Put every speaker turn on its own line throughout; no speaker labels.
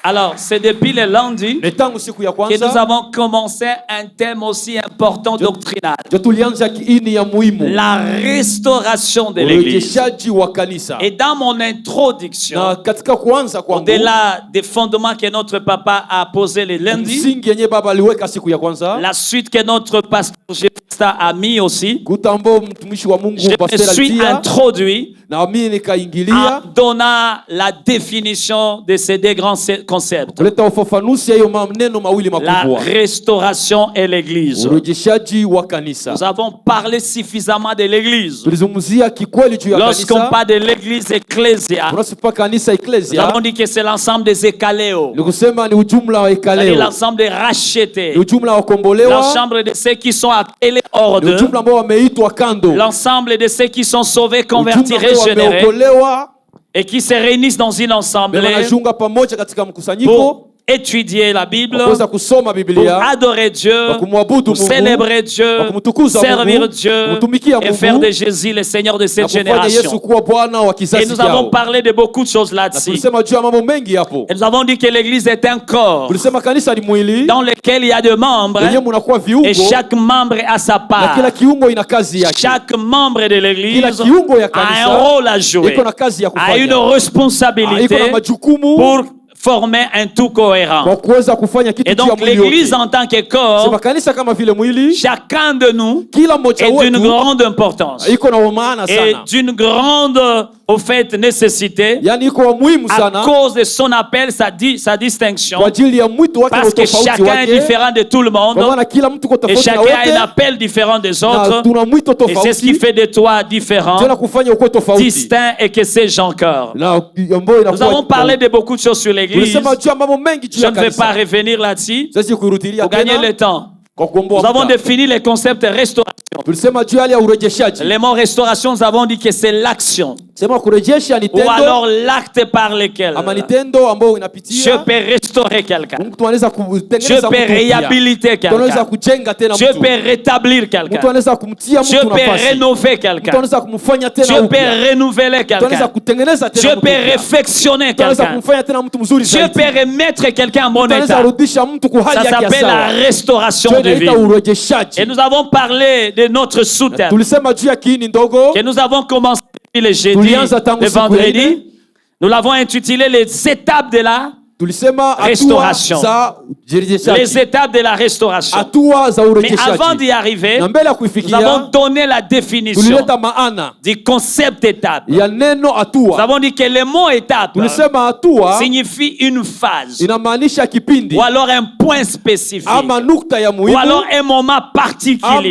Alors, c'est depuis le lundi que nous avons commencé un thème aussi important doctrinal. La restauration de l'Église. Et dans mon introduction, au-delà des fondements que notre papa a posés le lundi, la suite que notre pasteur Gesta a mis aussi, je me suis introduit en donnant la définition de ces deux grands concepts. La restauration et l'Église. Nous avons parlé suffisamment de l'Église. Lorsqu'on parle de l'Église ecclésia, nous avons dit que c'est l'ensemble des écaléos, c'est-à-dire l'ensemble des rachetés, l'ensemble de ceux qui sont appelés hors d'eux, l'ensemble de ceux qui sont sauvés, convertis, régénérés, et qui se réunissent dans une assemblée pour étudier la Bible, pour adorer Dieu, pour célébrer Dieu, servir Dieu et faire de Jésus le Seigneur de cette génération. Et nous avons parlé de beaucoup de choses là-dessus. Et nous avons dit que l'Église est un corps dans lequel il y a des membres et chaque membre a sa part. Chaque membre de l'Église a un rôle à jouer, a une responsabilité pour former un tout cohérent. Et donc l'Église en tant que corps, chacun de nous est d'une grande importance et d'une grande nécessité à cause de son appel, sa distinction, parce que chacun est différent de tout le monde et chacun a un appel différent des autres, et c'est ce qui fait de toi différent, distinct, et que sais-je encore. Nous avons parlé de beaucoup de choses sur l'Église. Je ne vais pas revenir là-dessus pour gagner le temps. Nous avons défini le concept de restauration. Le mot restauration, nous avons dit que c'est l'action ou alors l'acte par lequel je peux restaurer quelqu'un, je peux réhabiliter quelqu'un, je peux rétablir quelqu'un, je peux rénover quelqu'un, je peux renouveler quelqu'un, je peux réfectionner quelqu'un, je peux remettre quelqu'un en bon état. Ça s'appelle la restauration de vie. Et nous avons parlé de notre sous-thème que nous avons commencé le jeudi, le vendredi. Nous l'avons intitulé les étapes de la restauration. Les étapes de la restauration. Mais avant d'y arriver, nous avons donné la définition du concept étape. Nous avons dit que le mot étape signifie une phase ou alors un point spécifique ou alors un moment particulier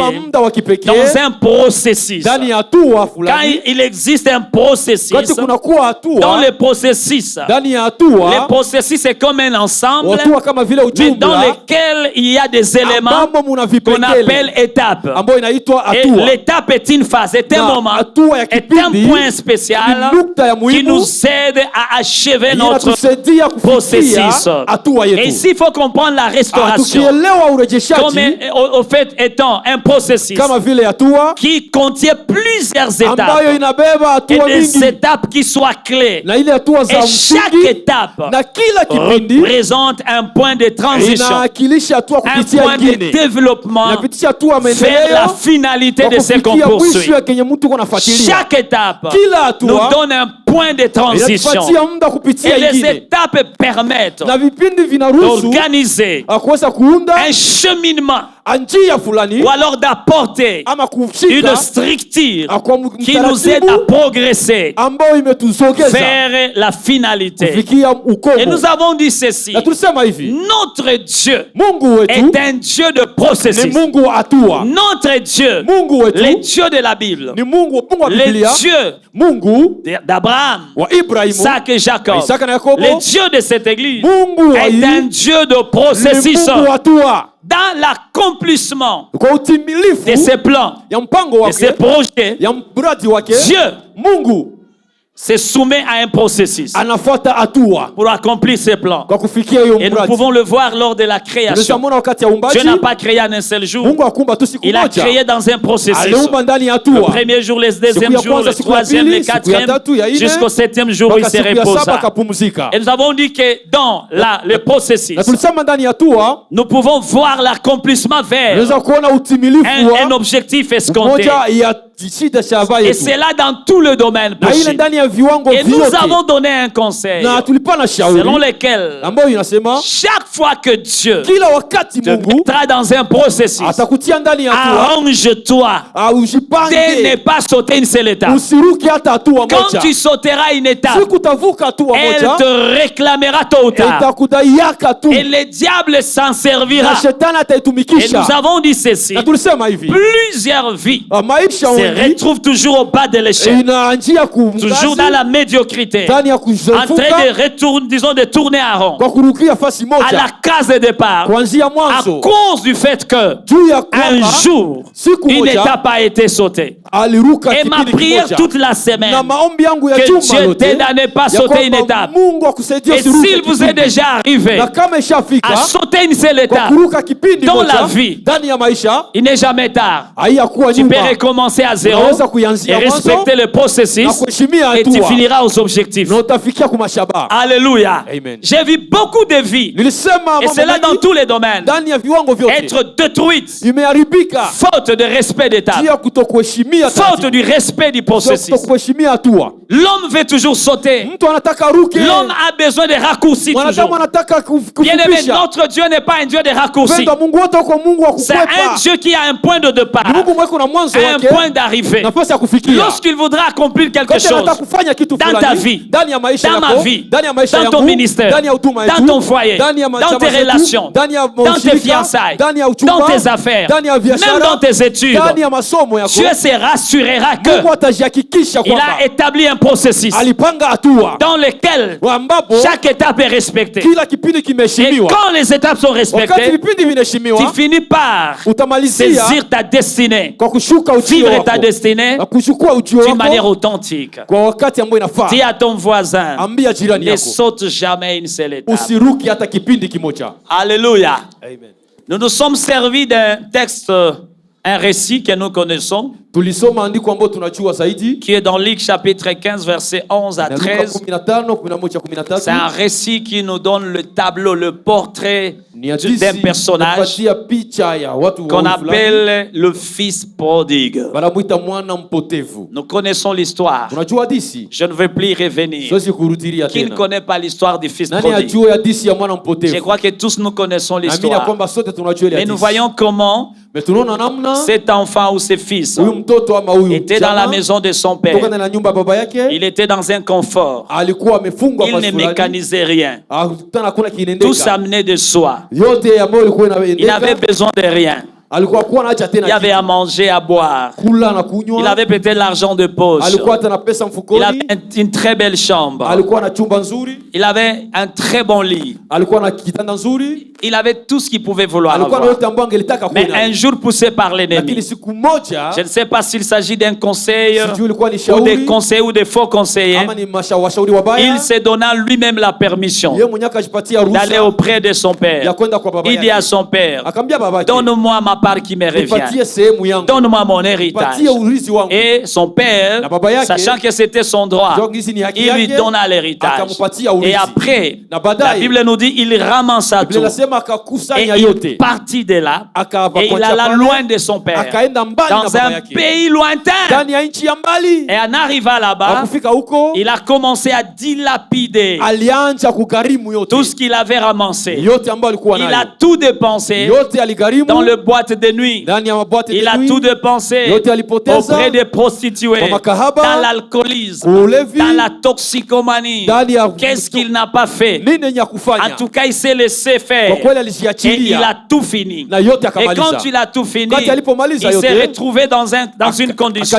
dans un processus. Quand il existe un processus, dans le processus c'est comme un ensemble, mais dans lequel il y a des éléments qu'on appelle étapes. Et l'étape est une phase, est un moment, est un point spécial qui nous aide à achever notre processus. Et ici, il faut comprendre la restauration comme au fait étant un processus qui contient plusieurs étapes et des étapes qui soient clés. Et chaque étape représente un point de transition, un point de développement vers la finalité de ce qu'on poursuit. Chaque étape nous donne un point de transition et les étapes permettent d'organiser un cheminement ou alors d'apporter une structure qui nous aide à progresser vers la finalité. Et nous avons dit ceci: notre Dieu est un Dieu de processus. Notre Dieu, le Dieu de la Bible, le Dieu d'Abraham, Isaac et Jacob, le Dieu de cette église est un Dieu de processus. Dans l'accomplissement de ses plans, de ses projets, Dieu se soumet à un processus pour accomplir ses plans. Et nous pouvons le voir lors de la création. Dieu n'a pas créé en un seul jour. Il a créé dans un processus. Le premier jour, le deuxième jour, le troisième, le quatrième, jusqu'au septième jour où il se reposa. Et nous avons dit que dans le processus, nous pouvons voir l'accomplissement vers un objectif escompté. Et c'est là dans tout le domaine. Et nous avons donné un conseil selon lequel chaque fois que Dieu te mettra dans un processus, arrange-toi de ne pas sauter une seule étape. Quand tu sauteras une étape, elle te réclamera tôt ou tard. Et le diable s'en servira. Et nous avons dit ceci. Plusieurs vies se retrouvent toujours au bas de l'échelle. Toujours dans la médiocrité, en train de tourner en rond, à la case de départ, à cause du fait que un jour, une étape a été sautée. Et ma prière toute la semaine, que Dieu t'aide à ne pas sauter une étape. Et s'il vous est déjà arrivé à sauter une seule étape dans la vie, il n'est jamais tard. Tu peux recommencer à zéro et respecter le processus et tu finiras aux objectifs. Alléluia. J'ai vu beaucoup de vies, et c'est là dans tous les domaines, être détruites faute de respect d'étape, faute du respect du processus. L'homme veut toujours sauter. L'homme a besoin de raccourcis toujours. Bien aimé, notre Dieu n'est pas un Dieu de raccourcis. C'est un Dieu qui a un point de départ, un point d'arrivée. Lorsqu'il voudra accomplir quelque chose dans ta vie, dans ma vie, dans ton ministère, dans ton foyer, dans tes relations, dans tes fiançailles, dans tes affaires, même dans tes études, Dieu se rassurera qu'il a établi un processus dans lequel chaque étape est respectée. Et quand les étapes sont respectées, tu finis par saisir ta destinée, vivre ta destinée d'une manière authentique. Dis à ton voisin, ne saute jamais une seule étape. Alléluia. Nous nous sommes servis d'un texte, un récit que nous connaissons, qui est dans Luc chapitre 15 verset 11 à 13. C'est un récit qui nous donne le tableau, le portrait d'un personnage qu'on appelle le fils prodigue. Nous connaissons l'histoire. Je ne veux plus y revenir. Qui ne connaît pas l'histoire du fils prodigue? Je crois que tous nous connaissons l'histoire. Mais nous voyons comment cet enfant ou ce fils était dans la maison de son père. Il était dans un confort. Il ne mécanisait rien. Tout s'amenait de soi. Il n'avait besoin de rien. Il avait à manger, à boire. Il avait peut-être l'argent de poche. Il avait une très belle chambre. Il avait un très bon lit. Il avait tout ce qu'il pouvait vouloir avoir. Mais un jour poussé par l'ennemi, je ne sais pas s'il s'agit d'un conseil ou des conseils ou des faux conseillers, il se donna lui-même la permission d'aller auprès de son père. Il dit à son père, donne-moi ma part qui me revient, donne-moi mon héritage. Et son père, sachant que c'était son droit, il lui donna l'héritage. Et après, la Bible nous dit, il ramassa tout. Et il partit de là et il alla loin de son père, dans un pays lointain. Et en arrivant là-bas, il a commencé à dilapider tout ce qu'il avait ramassé. Il a tout dépensé dans le boîte de nuit. Il a tout dépensé auprès des prostituées, dans l'alcoolisme, dans la toxicomanie. Qu'est-ce qu'il n'a pas fait? En tout cas, il s'est laissé faire. Et il a tout fini. Et quand il a tout fini, il s'est retrouvé dans une condition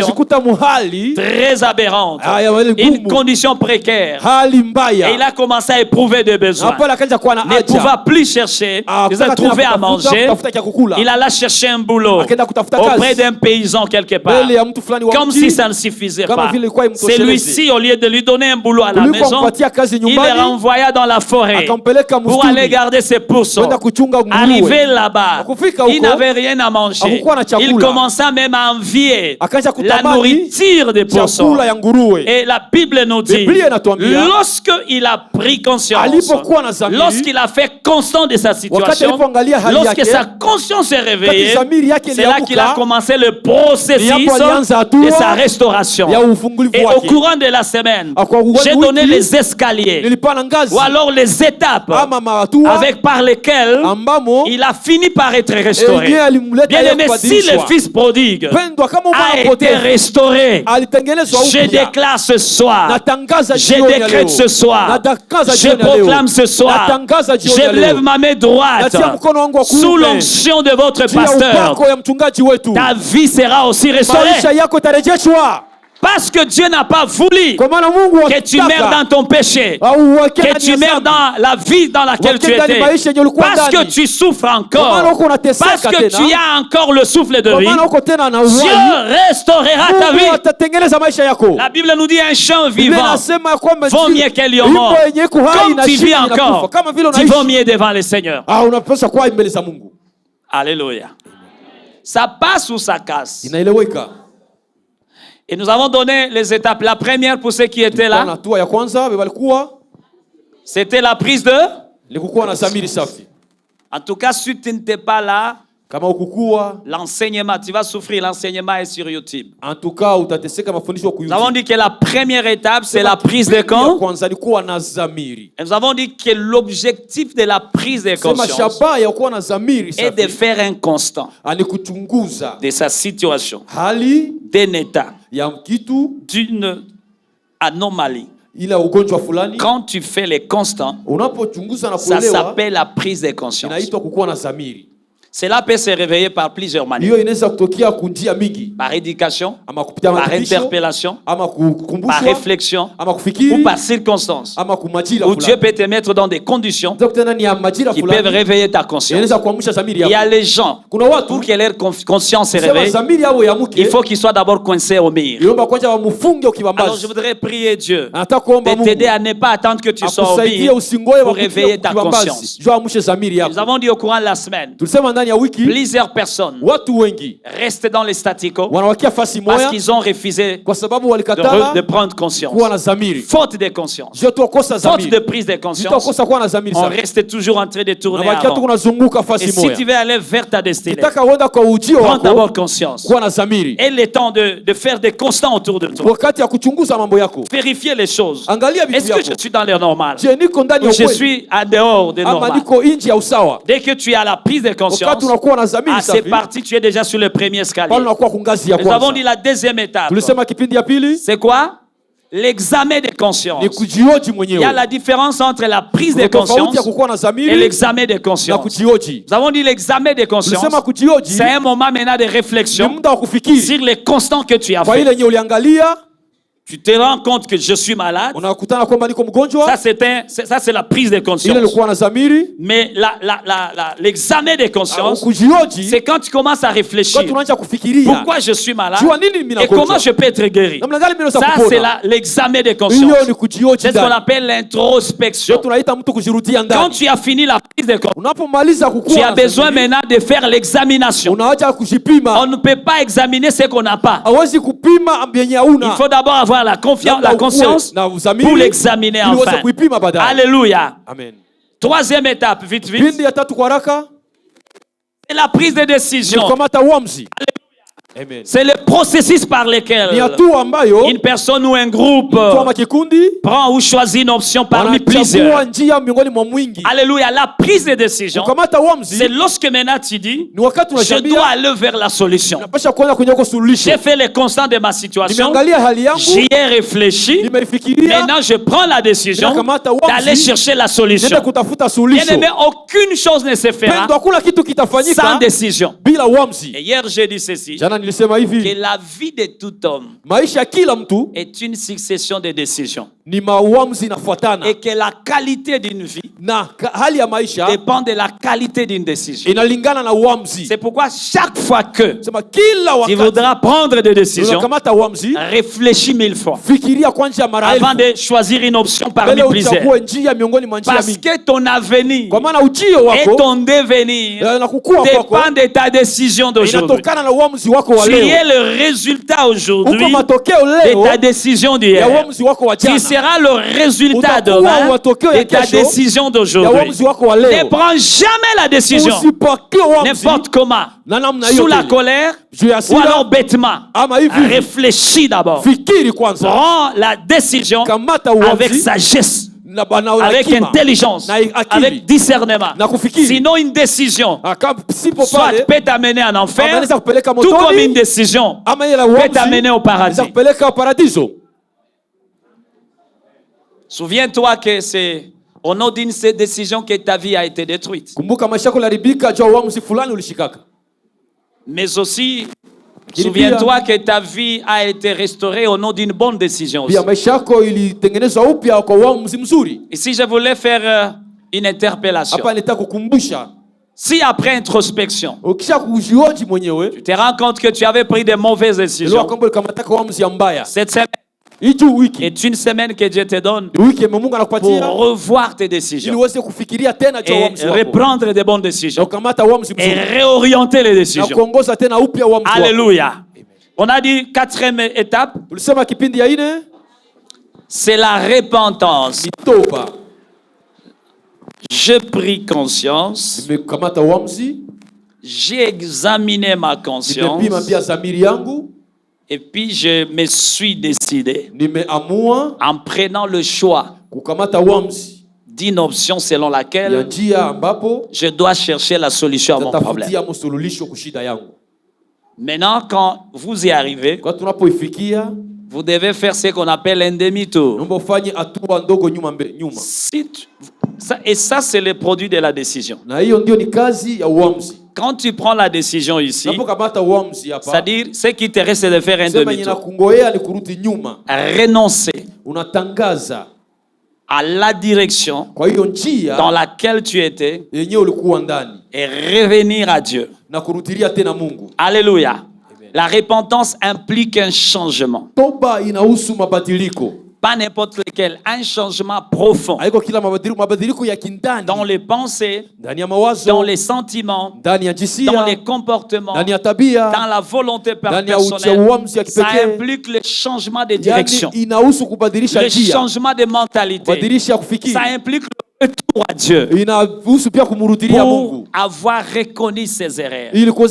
très aberrante, une condition précaire. Et il a commencé à éprouver des besoins. Ne pouvant plus chercher, il a trouvé à manger. Il alla chercher un boulot auprès d'un paysan quelque part. Comme si ça ne suffisait pas. Celui-ci, au lieu de lui donner un boulot à la maison, il le renvoya dans la forêt pour aller garder ses pourceaux. Arrivé là-bas, il n'avait rien à manger. Il commença même à envier la nourriture des pourceaux. Et la Bible nous dit, lorsqu'il a pris conscience, lorsqu'il a fait constant de sa situation, lorsque sa conscience est réveillée, c'est là qu'il a commencé le processus de sa restauration. Et au courant de la semaine, j'ai donné les escaliers ou alors les étapes par lesquelles il a fini par être restauré. Bien aimé, si le fils prodigue a été restauré, je déclare ce soir, je décrète ce soir, je proclame ce soir, je lève ma main droite sous l'onction de votre pasteur. Ta vie sera aussi restaurée. Parce que Dieu n'a pas voulu que tu meurs dans ton péché, que tu meurs dans la vie dans laquelle tu étais, parce que tu souffres encore, parce que tu as encore le souffle de vie. Dieu restaurera ta vie. La Bible nous dit un chant vivant vaut mieux qu'un lion mort. Comme tu vis encore, tu vaux mieux devant le Seigneur. Alléluia. Ça passe ou ça casse? Et nous avons donné les étapes. La première pour ceux qui étaient là, c'était la prise de... En tout cas, si tu n'étais pas là, l'enseignement, tu vas souffrir. L'enseignement est sur YouTube. Nous avons dit que la première étape, c'est la prise de conscience. Et nous avons dit que l'objectif de la prise de conscience est de faire un constat de sa situation, d'un état, d'une anomalie. Quand tu fais les constants, ça s'appelle la prise de conscience. Cela peut se réveiller par plusieurs manières. Par éducation, par interpellation, par réflexion ou par circonstance. Où Dieu peut te mettre dans des conditions qui peuvent réveiller ta conscience. Il y a les gens, pour que leur conscience se réveille, il faut qu'ils soient d'abord coincés au mur. Alors je voudrais prier Dieu de t'aider à ne pas attendre que tu sois au mur pour réveiller ta conscience. Nous avons dit au courant de la semaine, plusieurs personnes restent dans les staticos parce qu'ils ont refusé de prendre conscience. Faute de conscience, faute de prise de conscience, on reste toujours en train de tourner avant. Et si tu veux aller vers ta destinée, prends d'abord conscience. Et le temps de faire des constants autour de toi. Vérifier les choses. Est-ce que je suis dans l'air normal ou je suis en dehors de normal? Dès que tu as la prise de conscience, c'est parti, tu es déjà sur le premier escalier. Nous avons dit la deuxième étape. C'est quoi? L'examen de conscience. Il y a la différence entre la prise de conscience et l'examen de conscience. Nous avons dit l'examen de conscience, c'est un moment maintenant de réflexion sur les constants que tu as fait. Tu te rends compte que je suis malade. Ça, c'est la prise de conscience. Mais l'examen de conscience, c'est quand tu commences à réfléchir. Pourquoi je suis malade et comment je peux être guéri. Ça, c'est l'examen de conscience. C'est ce qu'on appelle l'introspection. Quand tu as fini la prise de conscience, tu as besoin maintenant de faire l'examination. On ne peut pas examiner ce qu'on n'a pas. Il faut d'abord avoir la conscience pour l'examiner enfin. Alléluia. Amen. Troisième étape, vite. C'est la prise de décision. C'est le processus par lequel une personne ou un groupe prend ou choisit une option parmi plusieurs. Alléluia. La prise de décision, c'est lorsque maintenant tu dis, je dois aller vers la solution. J'ai fait le constat de ma situation, j'y ai réfléchi, maintenant je prends la décision d'aller chercher la solution. Bien aimé, aucune chose ne se fera sans décision. Et hier j'ai dit ceci. que la vie de tout homme est une succession de décisions. Et que la qualité d'une vie dépend de la qualité d'une décision. C'est pourquoi chaque fois que tu voudras prendre des décisions, réfléchis 1000 fois avant de choisir une option parmi plusieurs. Parce que ton avenir et ton devenir dépendent de ta décision d'aujourd'hui. Tu es le résultat aujourd'hui de ta décision d'hier. Tu seras le résultat demain de ta décision d'aujourd'hui. Ne prends jamais la décision n'importe comment, sous la colère ou alors bêtement. Réfléchis d'abord. Prends la décision avec sagesse, avec intelligence, avec discernement. Sinon une décision soit peut t'amener en enfer, tout comme une décision peut t'amener au paradis. Souviens-toi que c'est au nom d'une décision que ta vie a été détruite. Mais aussi, souviens-toi que ta vie a été restaurée au nom d'une bonne décision aussi. Ici, je voulais faire une interpellation. Si après introspection, tu te rends compte que tu avais pris de mauvaises décisions, cette semaine est une semaine que Dieu te donne pour revoir tes décisions et reprendre de bonnes décisions et réorienter les décisions. Alléluia. On a dit quatrième étape, c'est la repentance. J'ai pris conscience, j'ai examiné ma conscience et puis je me suis décidé en prenant le choix d'une option selon laquelle je dois chercher la solution à mon problème. Maintenant, quand vous y arrivez, vous devez faire ce qu'on appelle un demi-tour. Et ça, c'est le produit de la décision. Quand tu prends la décision ici, c'est-à-dire, ce qui te reste, c'est de faire un demi-tour. Renoncer à la direction dans laquelle tu étais et revenir à Dieu. Alléluia. La repentance implique un changement. Pas n'importe lequel, un changement profond dans les pensées, dans les sentiments, dans les comportements, dans la volonté personnelle. Ça implique le changement de direction, le changement de mentalité. Ça implique le retour à Dieu pour avoir reconnu ses erreurs. Et nous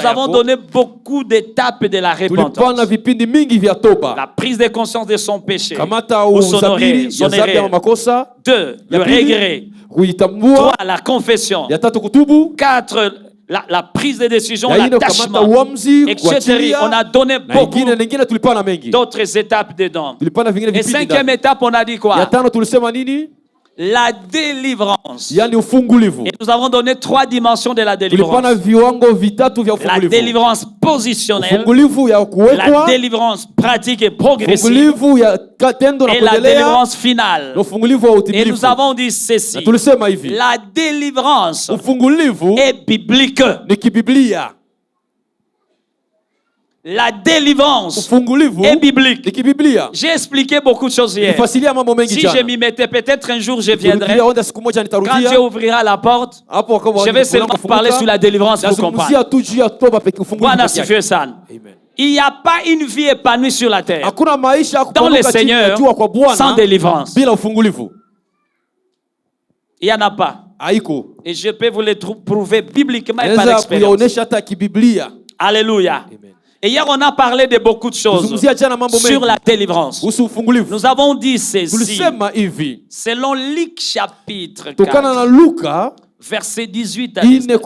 avons donné beaucoup d'étapes de la repentance. La prise de conscience de son péché ou son erreur. 2. Le regret. 3. La confession. 4. La prise de décision, l'attachement, etc. On a donné beaucoup d'autres étapes dedans. Et 5e étape, on a dit quoi? La délivrance. Et nous avons donné 3 dimensions de la délivrance. La délivrance positionnelle, la délivrance pratique et progressive, et la délivrance finale. Et nous avons dit ceci. La délivrance est biblique. La délivrance est biblique. J'ai expliqué beaucoup de choses hier. Si je m'y mettais, peut-être un jour je viendrai. Quand Dieu ouvrira la porte, je vais seulement parler sur la délivrance pour comprendre. Il n'y a pas une vie épanouie sur la terre dans le Seigneur sans délivrance. Il n'y en a pas. Et je peux vous le prouver bibliquement et par expérience. Alléluia. Et hier, on a parlé de beaucoup de choses sur la délivrance. Nous avons dit ceci. Selon Luc chapitre 4, verset 18 à 19.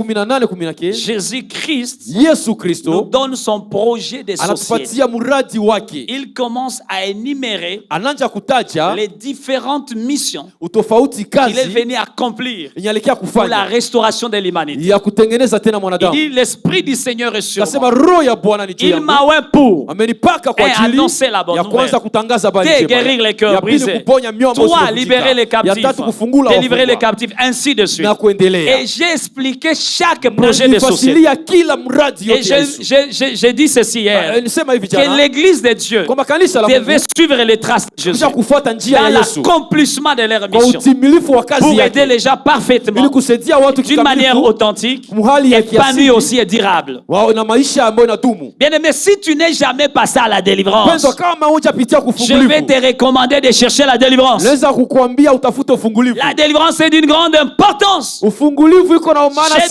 Jésus-Christ nous donne son projet de société. Il commence à énumérer les différentes missions qu'il est venu accomplir pour la restauration de l'humanité. Il dit, l'Esprit du Seigneur est sur moi. Il m'a oint pour annoncer la bonne nouvelle, guérir les cœurs brisés, toi, libérer les captifs, délivrer les captifs, ainsi de suite. Et j'ai expliqué chaque projet de société. Et j'ai dit ceci hier, que l'Église de Dieu devait suivre les traces de Jésus dans l'accomplissement de leur mission pour aider les gens parfaitement, d'une manière authentique, épanouie aussi et durable. Bien aimé, si tu n'es jamais passé à la délivrance, je vais te recommander de chercher la délivrance. La délivrance est d'une grande importance. J'ai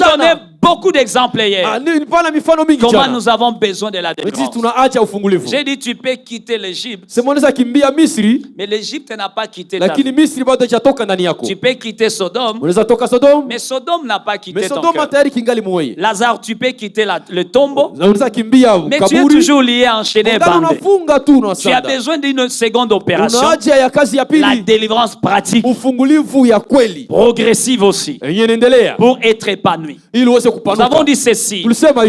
donné beaucoup d'exemples hier. Comment nous avons besoin de la délivrance. J'ai dit tu peux quitter l'Égypte, mais l'Égypte n'a pas quitté ta vie. Tu peux quitter Sodome, mais Sodome n'a pas quitté ton cœur. Lazare, tu peux quitter le tombeau, mais tu es toujours lié, enchaîné, bandé. Tu as besoin d'une seconde opération, la délivrance pratique, progressive aussi, pour être épanoui. Nous avons dit ceci,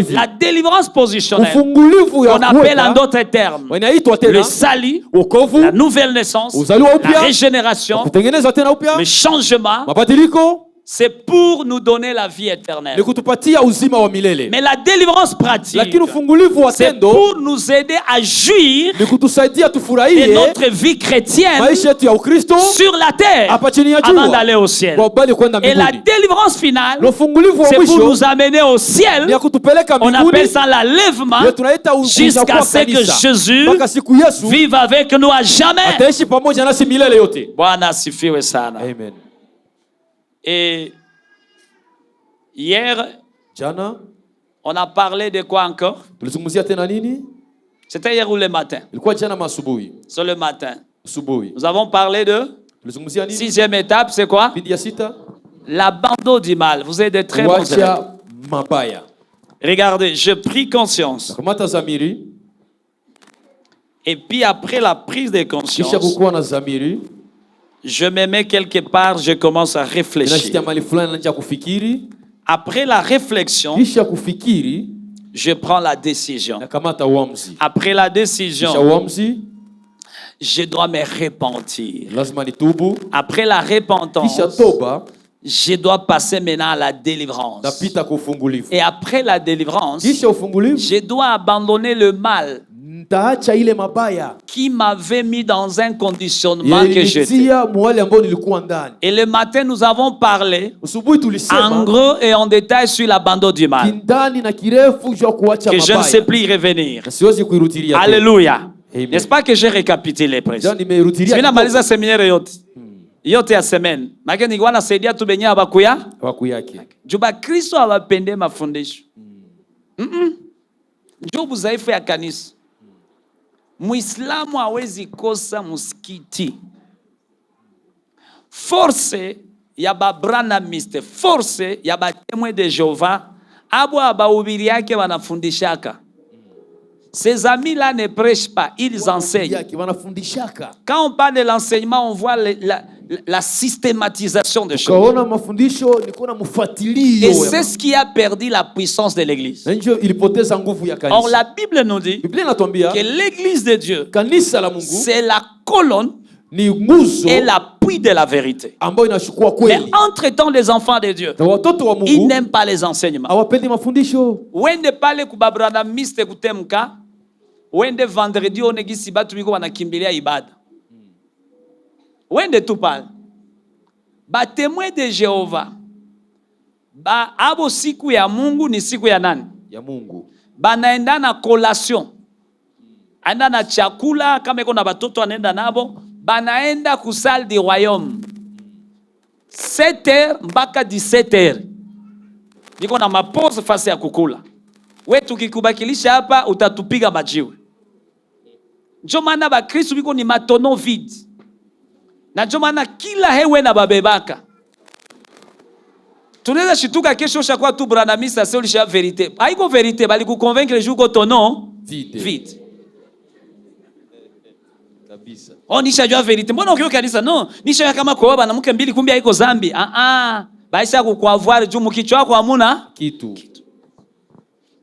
la délivrance positionnelle, qu'on appelle en d'autres termes le salut, la nouvelle naissance, la régénération, le changement, c'est pour nous donner la vie éternelle. Mais la délivrance pratique, c'est pour nous aider à jouir de notre vie chrétienne sur la terre avant d'aller au ciel. Et la délivrance finale, c'est pour nous amener au ciel. On appelle ça l'enlèvement, jusqu'à ce que Jésus vive avec nous à jamais. Bwana asifiwe sana.
Amen.
Et hier, on a parlé de quoi encore? C'était hier ou le matin? C'est le matin. Nous avons parlé de sixième étape, c'est quoi? L'abandon du mal. Vous êtes de très bons élèves. Regardez, j'ai pris conscience. Et puis après la prise de conscience, je me mets quelque part, je commence à réfléchir. Après la réflexion, je prends la décision. Après la décision, je dois me repentir. Après la repentance, je dois passer maintenant à la délivrance. Et après la délivrance, je dois abandonner le mal qui m'avait mis dans un conditionnement que j'étais. Et le matin, nous avons parlé en gros et en détail sur l'abandon du mal, que je ne sais plus y revenir. Alléluia. N'est-ce pas que j'ai récapitulé presque? Je namaliza séminaire yote ya semaine. Maana nilikuwa nasaidia tu benye abakuyake. Juba Kristo awapende mafundisho. Ndio udhaifu ya kanisa. Muislamu hawezi kosa msikiti. Force ya babranamiste, force ya batemwe de Jehova, abo abahubiri yake wanafundishaka. Ces amis-là ne prêchent pas, ils enseignent. Quand on parle de l'enseignement, on voit la systématisation des choses. Et c'est ce qui a perdu la puissance de l'Église. Or, la Bible nous dit que l'Église de Dieu, c'est la colonne et l'appui de la vérité. Mais entre-temps, les enfants de Dieu, ils n'aiment pas les enseignements. Wende pale kubabrana miste kutemka, wende vendredi onegisi batu biko wanakimbilia ibada. Wende tu pale. Ba témoin de Jéhovah, ba abo siku ya Mungu ni siku ya nani?
Ya Mungu.
Banaenda na collation. Anaenda na chakula, kama iko na batoto anaenda nabo. Banaenda ku salle du royaume 7h mpaka 17h. Niko na mapose fasi ya kukula. Wewe tukikubakilisha hapa utatupiga majiwe. Ndio maana ba Kristo biko ni matono vide. Na ndio maana kila hewe na babebaka. Tunaweza shituka kesho ushakuwa tu branamisa sio lisha verite. Haiko verite bali kuconvaincre juko tono vite. Kabisa. Nishajua verite. Mbona ukiwa kanisa? No, nishajua kama kwa baba na mke mbili kumbe haiko zambi. Baisha kukuavoir juu mkichwa wako hamuna kitu.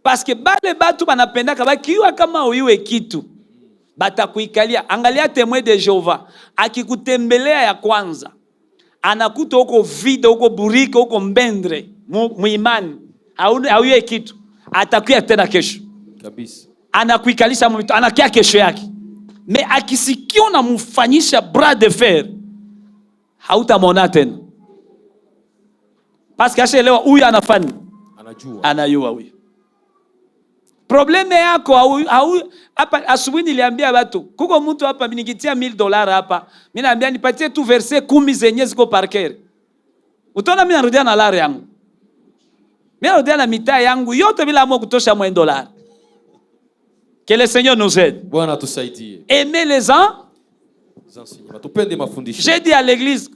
Parce que bale batu banapendaka bakiwa kama uiwe kitu. Batakuikalia. Angalia témoin de Jehova. Akikutembelea ya kwanza. Anakuta huko vide, huko burike, huko mbendre. Muimani. Hauye kitu. Atakuya tena kesho. Kabisa. Anakuikalisha mwito. Anakia kesho yake. Me akisikia unamfanyisha bras de fer. Hautamwona tena. Parce que ashaelewa huyu anafanya. Anajua huyu. Probleme yako hapa asubuhi niliambia watu, kuko mtu hapa nikitia $1000 hapa, mimi naambia nipatie tu verset 10 zenye ziko parker. Utaona mimi narudia na lari yangu. Mimi narudia na mitaa yangu yote bila amua kutosha $1. Que le Seigneur nous aide. Bwana tusaidie. Aimer les enseignements. Tupende mafundisho. J'ai dit à l'église,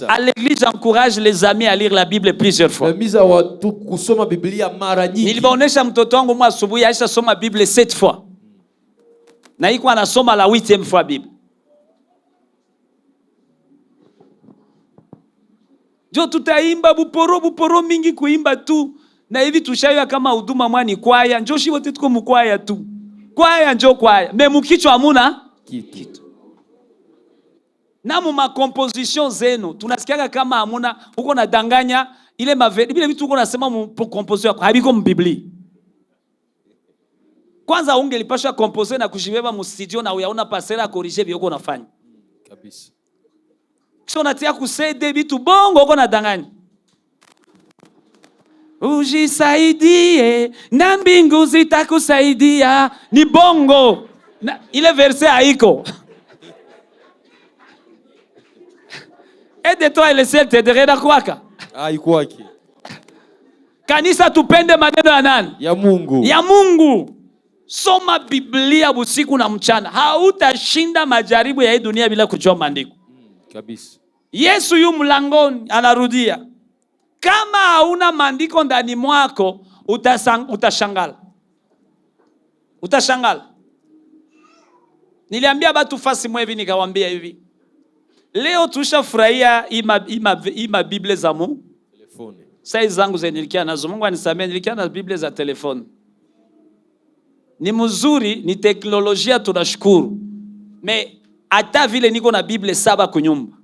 à l'église, j'encourage les amis à lire la Bible plusieurs fois. Nilibaonesha mtoto wangu mwa asubuhi aisha soma Bible 7 fois. Na iko anasoma la 8e fois Bible. Jo tutaimba buporo mingi kuimba tu. Na hivi tushayo kama huduma mwani kwaya. Njoo shi wote tuko mkwaya tu. Kwaya njoo kwaya. Memukichwa hamuna kitu. Na mu composition zenu tunasikiaga kama hamuna uko na danganya ile vile vitu uko nasema mu composition yako habiko mu Biblia. Kwanza ungelipasha compose na kujibeba mu studio na uyaona pasera corriger bio uko nafanya. Kabisa. Kisha unatia kusede vitu bongo uko na danganya. Ujisaidie na mbingu zitakusaidia ni bongo. Na, ile verse haiko. Aide-toi et le ciel t'aiderait na kwaka. Haikuwaki. Kanisa tupende maneno ya nani? Ya Mungu. Ya Mungu. Soma Biblia usiku na mchana. Hautashinda majaribu ya hii dunia bila kujua maandiko. Kabisa. Yesu yu mlangoni anarudia. Kama hauna maandiko ndani mwako utashangala. Utashangala. Niliambia watu fasi mwevi nikawaambia hivi. Leo tushafurahia ima Biblia za Mungu. Telefoni. Saizi zangu zenye nilikia nazo. Mungu anisamee nilikia na Biblia za telefoni. Ni mzuri, ni teknolojia tunashukuru. Me hata vile niko na Biblia 7 kunyumba.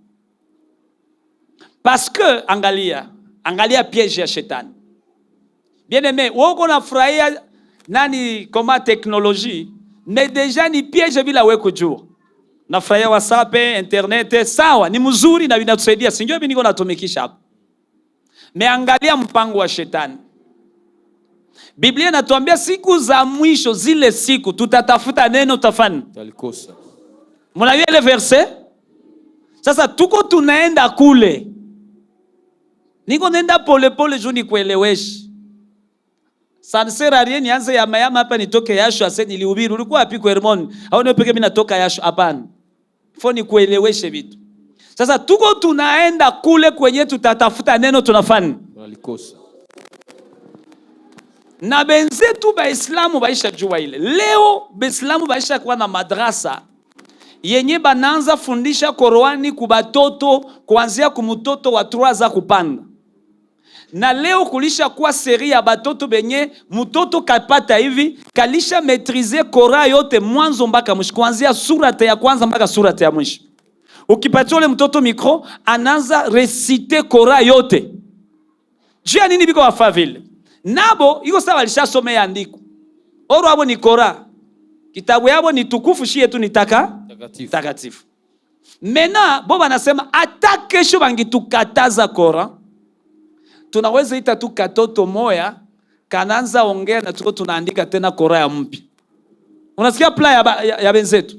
Parce que angalia piège ya shetani. Bien aimé, woko na furahia nani koma teknolojia, mais déjà ni piège bila wewe kujua. Nafurahia WhatsApp, internet, sawa, ni mzuri na vinatusaidia. Sinjua mimi niko natumikisha hapo. Meangalia mpango wa shetani. Biblia inatuambia siku za mwisho zile siku tutatafuta neno tafani. Talikosa. Mnajua ile verse? Sasa tuko tunaenda kule. Niko nenda pole pole juu ni kueleweshi. Sansera rien nianze ya mayama hapa nitoke Yasho ase nilihubiri. Ulikuwa wapi kwa Hermon? Au ni peke mimi natoka Yasho hapana. Foni kueleweshe vitu. Sasa tuko tunaenda kule kwenye tutatafuta neno tunafanya. Walikosa. Na benzetu Baislamu baisha jua ile. Leo Baislamu baisha kuwa na madrasa yenye bananza fundisha Qur'ani kubatoto kuanzia kumutoto wa 3 za kupanda. Na leo kulisha kuwa seri ya batoto benye mutoto kapata hivi kalisha maîtriser Qur'an yote mwanzo mpaka mwisho kuanzia surate ya kwanza mpaka surate ya mwisho. Ukipatia ule mtoto mikro anaanza reciter Qur'an yote. Jia nini biko wafa vile? Nabo iko sawa alishasomea andiko. Oro abo ni Qur'an. Kitabu yabo ni tukufu shie tu nitaka takatifu. Mena boba nasema hata kesho bangitukataza Qur'an. Tunaweza ita tu katoto moya kananza ongea na tuko tunaandika tena Qur'an ya mpya. Unasikia plan ya benzetu?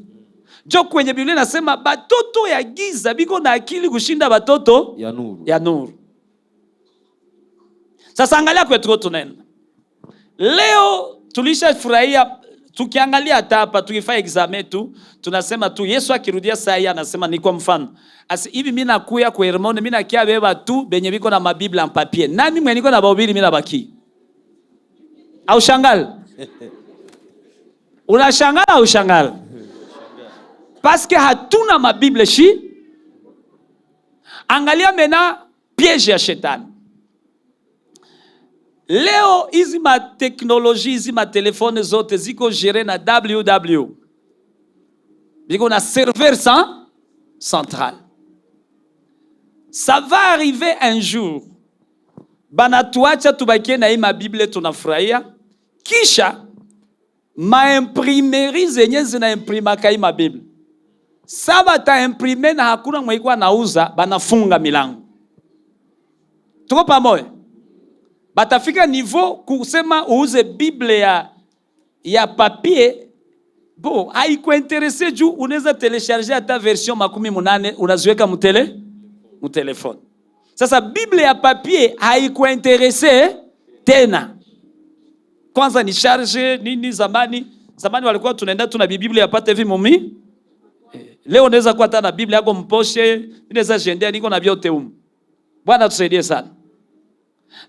Jo kwenye Biblia nasema batoto ya giza biko na akili kushinda batoto ya nuru. Sasa angalia kwa tuko tunaenda. Leo tulishafurahia Tukiangalia hata hapa tukifanya examen tu, tunasema tu Yesu akirudia saa hii anasema ni kwa mfano. Asi hivi mimi nakuya kwa Hermone, mimi nakia beba tu benye biko na mabiblia en papier. Nani mwenye niko na bahubiri mimi nabaki? Au shangal? Unashangala au shangal? Parce que hatuna mabiblia shi. Angalia mena piège ya shetani. Leo hizi ma teknoloji, hizi ma telefone zote ziko gere na www. Biko na serveur central. Ça va arriver un jour. Banatuacha tubakie na hii mabiblia tunafurahia. Kisha maimprimerie zenye zinaimprima hii mabiblia. Saba ta imprime na hakuna mwaikuwa nauza, banafunga milango. Tuko pamoja? Batafika niveau kusema uuze Biblia ya papier, bo haikuinteresse juu unaweza telecharger hata version 18 unaziweka mu telefone. Sasa Biblia ya papier haikuinteresse tena. Kwanza ni charge nini zamani walikuwa tunaenda tuna Biblia yapata hivi mumi. Leo unaweza kuwa hata na Biblia yako mposhe, unaweza jendea niko na vyote humu. Bwana tusaidie sana.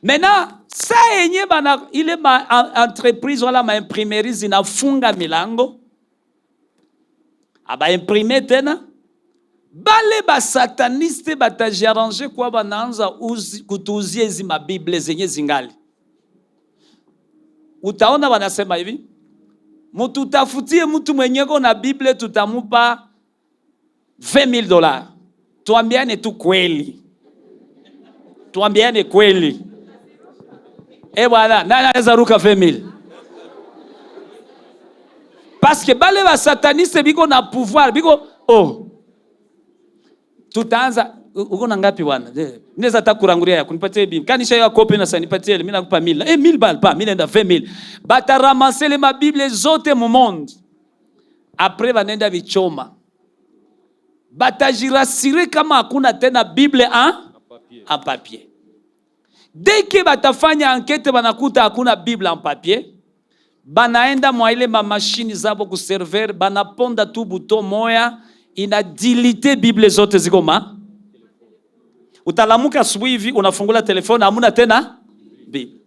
Mena saa yenye bana ile ma entreprise wala ma imprimerie zinafunga milango, aba imprime tena, bale ba sataniste batajaranje kwa banaanza kutuuzia hizi mabiblia zenye zingali. Utaona wanasema hivi, mtu tafutie mtu mwenyeko na Biblia tutamupa $20,000. Tuambiane tu kweli. Tuambiane kweli. Bwana, nani anaweza ruka 20,000? Parce que bale ba sataniste biko na pouvoir, biko tutaanza uko na ngapi bwana? Ninaweza takurangulia ya kunipatie Biblia. Kanisha ya kopi na sanipatie, mimi nakupa 1,000. 1,000 bal pa, mimi naenda 20,000. Bata ramasser les mabiblia zote mu monde. Après banenda vichoma. Batajirasire kama hakuna tena Biblia en papier. Dès que batafanya enquête banakuta hakuna Biblia en papier, banaenda mwa ile ma machine zabo ku server, banaponda tu buto moya ina delete Biblia zote ziko ma. Utalamuka asubuhi hivi unafungula telefone hamuna tena Biblia.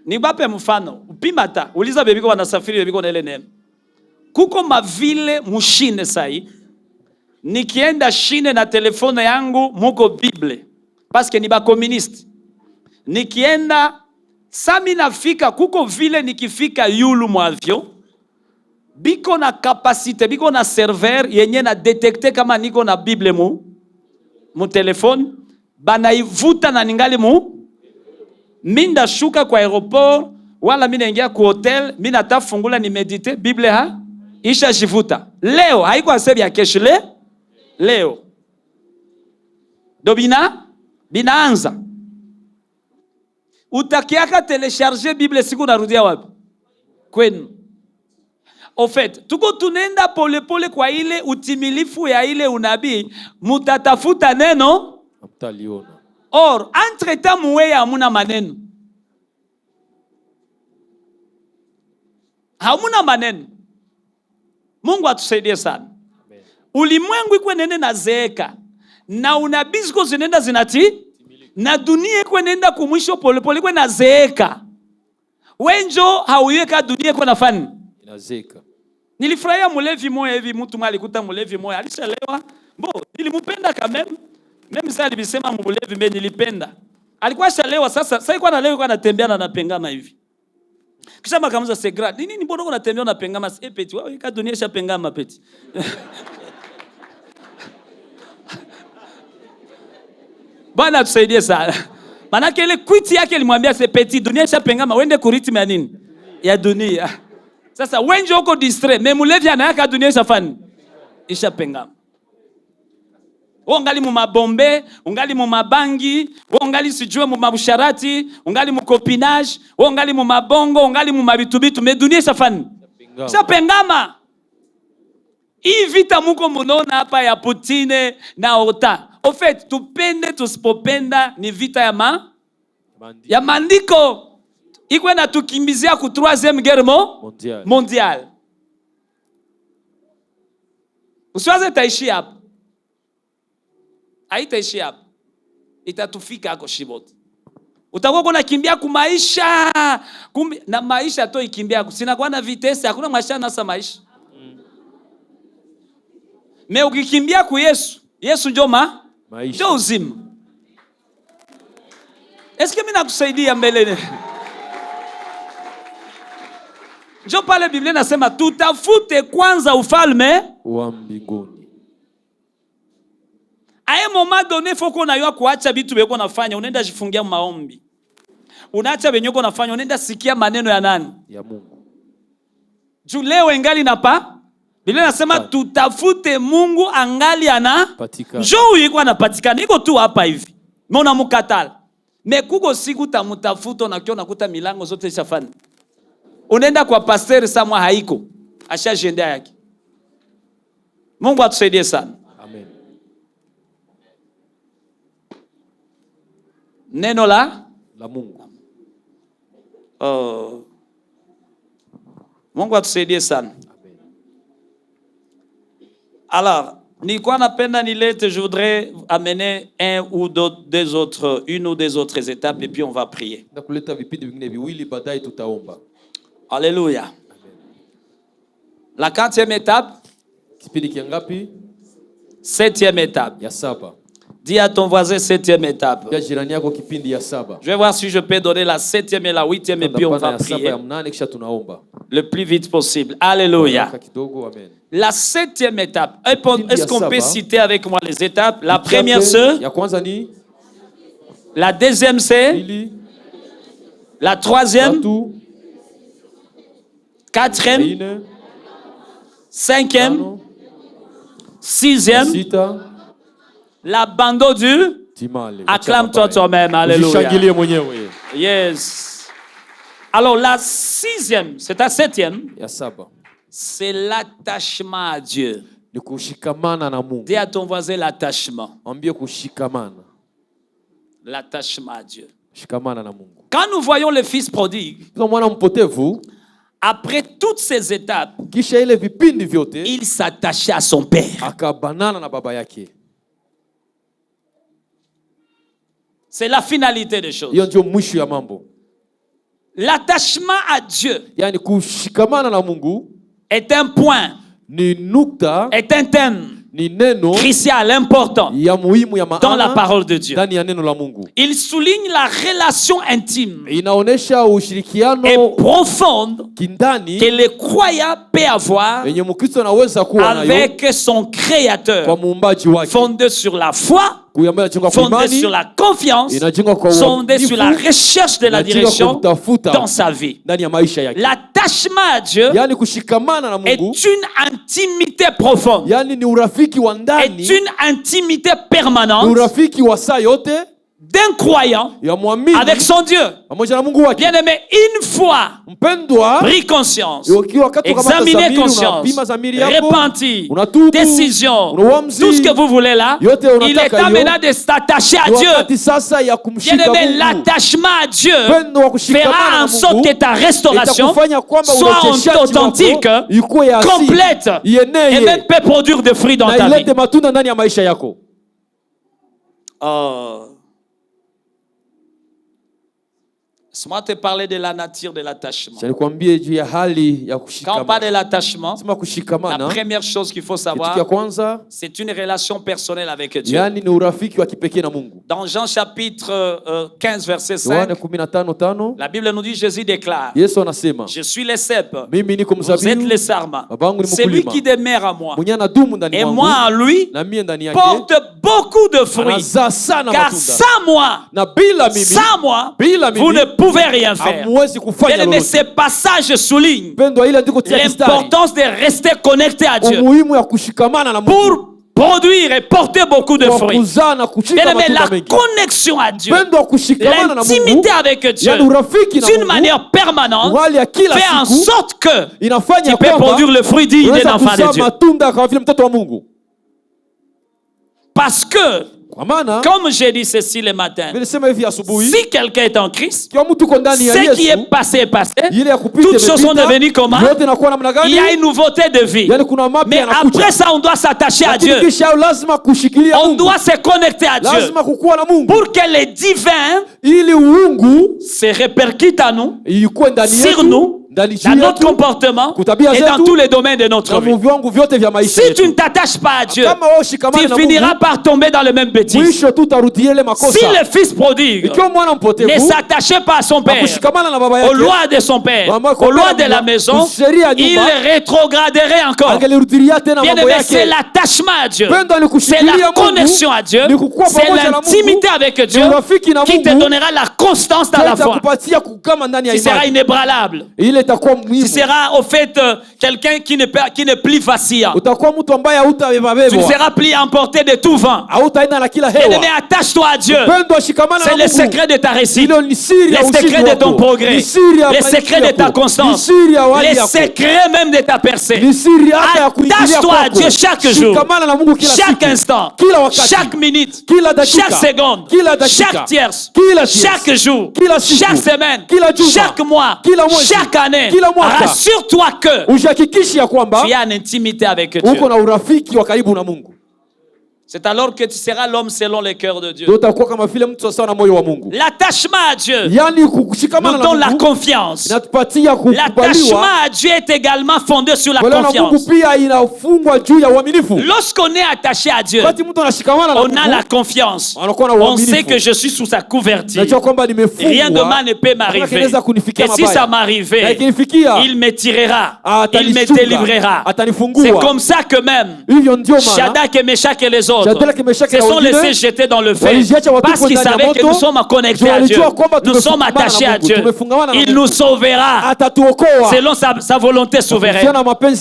Nibape mfano, upimata, uliza bebiko wanasafiri bebiko na ile neno. Kuko mavile mushine sai. Nikienda Chine na telefone yangu muko Biblia. Parce que ni ba communiste. Nikienda sami nafika kuko vile nikifika yulu mu avion. Biko na capacité, biko na serveur yenye na detecte kama niko na Biblia mu telefone. Banaivuta na ningali minda shuka kwa aeroport. Wala mina ingia ku hotel. Mina tafungula ni medite Biblia isha jivuta. Leo haiko asebi ya kesho leo. Dobina binaanza. Utakiaka telecharger Biblia siku narudia wapi? Kwenu. Au fait, tuko tunenda pole pole kwa ile utimilifu ya ile unabii, mutatafuta neno mtaliona. Or, entre temps muwe hamuna maneno. Hamuna maneno. Mungu atusaidie sana. Ulimwengu iko nende na zeeka na unabii ziko zinenda zinati na dunia iko nenda kumwisho pole pole iko na zeeka. Wenjo hauiweka dunia iko na fani inazeeka. Nilifurahia mulevi moja hivi, mtu mali kuta mulevi moja alishalewa. Nilimupenda kama mimi sasa nilisema mulevi mimi nilipenda. Alikuwa shalewa sasa iko analewa iko anatembea na anapengama hivi. Kisha makamuza segra. Nini mbona unatembea unapengama? Peti wewe ka dunia shapengama peti. Bwana tusaidie sana. Manake ile kwiti yake alimwambia se peti dunia shapengama wende kuritimi ya nini? Ya dunia. Sasa wenje uko distrait, memulevi anayaka dunia shafani. Ishapengama. Ungali mu mabombe, ungali mu mabangi, ungali sijue mu mabusharati, ungali mu copinage, ungali mu mabongo, ungali mu mabitubitu, me dunia shafani. Shapengama. Hii vita muko munona hapa ya Putine na OTA. Au fait, tupende tusipopenda ni vita ya maandiko. iko inatukimbizia ku 3e guerre mondiale. Usiwaze taishi hapa. Haitaishi hapa. Itatufika hako shiboti. Utakuwa unakimbia ku maisha. Na maisha to ikimbia. Sina kwa na vitesi, hakuna maisha nasa maisha. Me ukikimbia ku Yesu, Yesu ndio maisha. Ndio uzima. Eske mimi nakusaidia mbele? Ndio pale Biblia nasema tutafute kwanza ufalme
wa mbinguni.
À un moment donné, faut qu'on aille kuacha vitu beko nafanya, unaenda jifungia maombi. Unaacha benyoko nafanya, unaenda sikia maneno ya nani?
Ya Mungu.
Juu leo ingali napa. Biblia nasema tutafute Mungu angali
patikana.
Njoo yuko anapatikana, iko tu hapa hivi. Mbona mukatala? Me kuko siku tamutafuta na kiona kuta milango zote zishafanya. Unaenda kwa pastor Samwa haiko. Asha jenda yake. Mungu atusaidie sana.
Amen.
Neno la
Mungu.
Mungu atusaidie sana.
Amen.
Alors, nilikuwa napenda nilete, je voudrais amener une ou des autres étapes et puis on va prier.
Nakuleta vipindi vingine viwili baadaye tutaomba.
Alléluia. La 4e étape.
Kipindi kiangapi?
7e étape.
Ya 7.
Dis à ton voisin 7e étape.
Ya jirani yako kipindi ya 7.
Je vais voir si je peux donner la 7e et la 8e et puis on va prier. Le plus vite possible. Alléluia. La 7e étape. Est-ce qu'on peut citer avec moi les étapes? La première c'est. La deuxième c'est. La 3e. 4e. 5e. 6e. L'abandon du. Acclame-toi toi-même. Alléluia. Yes. Alors la 6e, c'est ta 7e. C'est l'attachement à Dieu. Dis à ton voisin l'attachement. L'attachement à Dieu. Quand nous voyons le fils prodigue, après toutes ces étapes, il s'attachait à son père. C'est la finalité des choses. L'attachement à Dieu est un point, est un thème crucial, important dans la parole de Dieu. Il souligne la relation intime et profonde que le croyant peut avoir avec son Créateur, fondé sur la foi, fondé sur la confiance, fondé sur la recherche de la direction dans sa vie. L'attachement à Dieu est une intimité profonde, est une intimité permanente d'un croyant avec son Dieu. Bien-aimé, une fois pris conscience, examiné conscience, repenti, décision, tout ce que vous voulez là, il est temps maintenant de s'attacher à Dieu. Bien-aimé, l'attachement à Dieu fera en sorte que ta restauration soit authentique, complète et même peut produire des fruits dans ta vie. Laisse-moi te parler de la nature de l'attachement. Quand on parle de l'attachement, la première chose qu'il faut savoir, c'est une relation personnelle avec Dieu. Dans Jean chapitre 15, verset 5, la Bible nous dit, Jésus déclare, je suis le cep, vous êtes les sarments. C'est lui qui demeure en moi, et moi en lui, porte beaucoup de fruits. Car sans moi, vous ne pouvez rien faire. Mais ce passage souligne l'importance de rester connecté à Dieu pour produire et porter beaucoup de fruits. Mais la connexion à Dieu, l'intimité avec Dieu, d'une manière permanente, fait en sorte que tu peux produire le fruit digne d'un enfant de Dieu. Parce que Comme j'ai dit ceci le matin, si quelqu'un est en Christ, ce qui est passé est passé, toutes choses sont devenues comment? Il y a une nouveauté de vie. Mais après ça, on doit s'attacher à Dieu. On doit se connecter à Dieu pour que les divins se répercutent à nous, sur nous, dans notre comportement et dans tous les domaines de notre vie. Si tu ne t'attaches pas à Dieu, tu finiras par tomber dans le même bêtise. Si le fils prodigue ne s'attachait pas à son père, aux lois de son père, aux lois de la maison, il rétrograderait encore. Bien-aimé, c'est l'attachement à Dieu, c'est la connexion à Dieu, c'est l'intimité avec Dieu qui te donnera la constance dans la foi. Tu seras inébranlable. Tu seras au fait quelqu'un qui n'est plus vacillant. Tu ne seras plus emporté de tout vent. Bien-aimé, attache-toi à Dieu. C'est le secret de ta réussite, le secret de ton progrès, le secret de ta constance, le secret même de ta percée. Attache-toi à Dieu chaque jour, chaque instant, chaque minute, chaque seconde, chaque tierce, chaque jour, chaque semaine, chaque mois, chaque année. Rassure-toi que tu as une intimité avec Dieu. C'est alors que tu seras l'homme selon le cœur de Dieu. L'attachement à Dieu nous donne la confiance. L'attachement à Dieu est également fondé sur la confiance. Lorsqu'on est attaché à Dieu, on a la confiance. On sait que je suis sous sa couverture. Rien de mal ne peut m'arriver. Et si ça m'arrivait, il me tirera. Il me délivrera. C'est comme ça que même Shadrach et Meshach et les autres se sont laissés jeter dans le feu parce qu'ils savaient que nous sommes connectés à Dieu, nous sommes attachés à Dieu. Il nous sauvera selon sa volonté souveraine.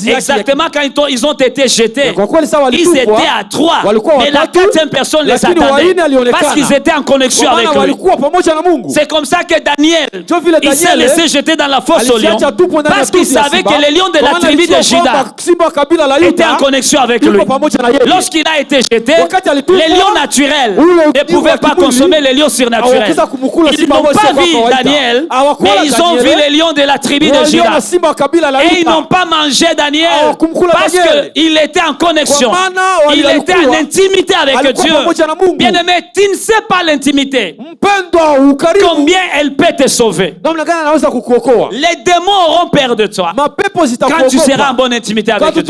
Exactement, quand ils ont été jetés, ils étaient à 3, mais la 4e personne les attendait parce qu'ils étaient en connexion avec lui. C'est comme ça que Daniel, il s'est laissé jeter dans la fosse aux lions parce qu'il savait que les lions de la tribu de Juda étaient en connexion avec lui. Lorsqu'il a été jeté, les lions naturels ne pouvaient pas consommer les lions surnaturels. Ils n'ont pas vu Daniel, mais ils ont vu les lions de la tribu de Juda. Et ils n'ont pas mangé Daniel parce qu'il était en connexion. Il était en intimité avec Dieu. Bien-aimé, tu ne sais pas l'intimité. Combien elle peut te sauver. Les démons auront peur de toi quand tu seras en bonne intimité avec Dieu.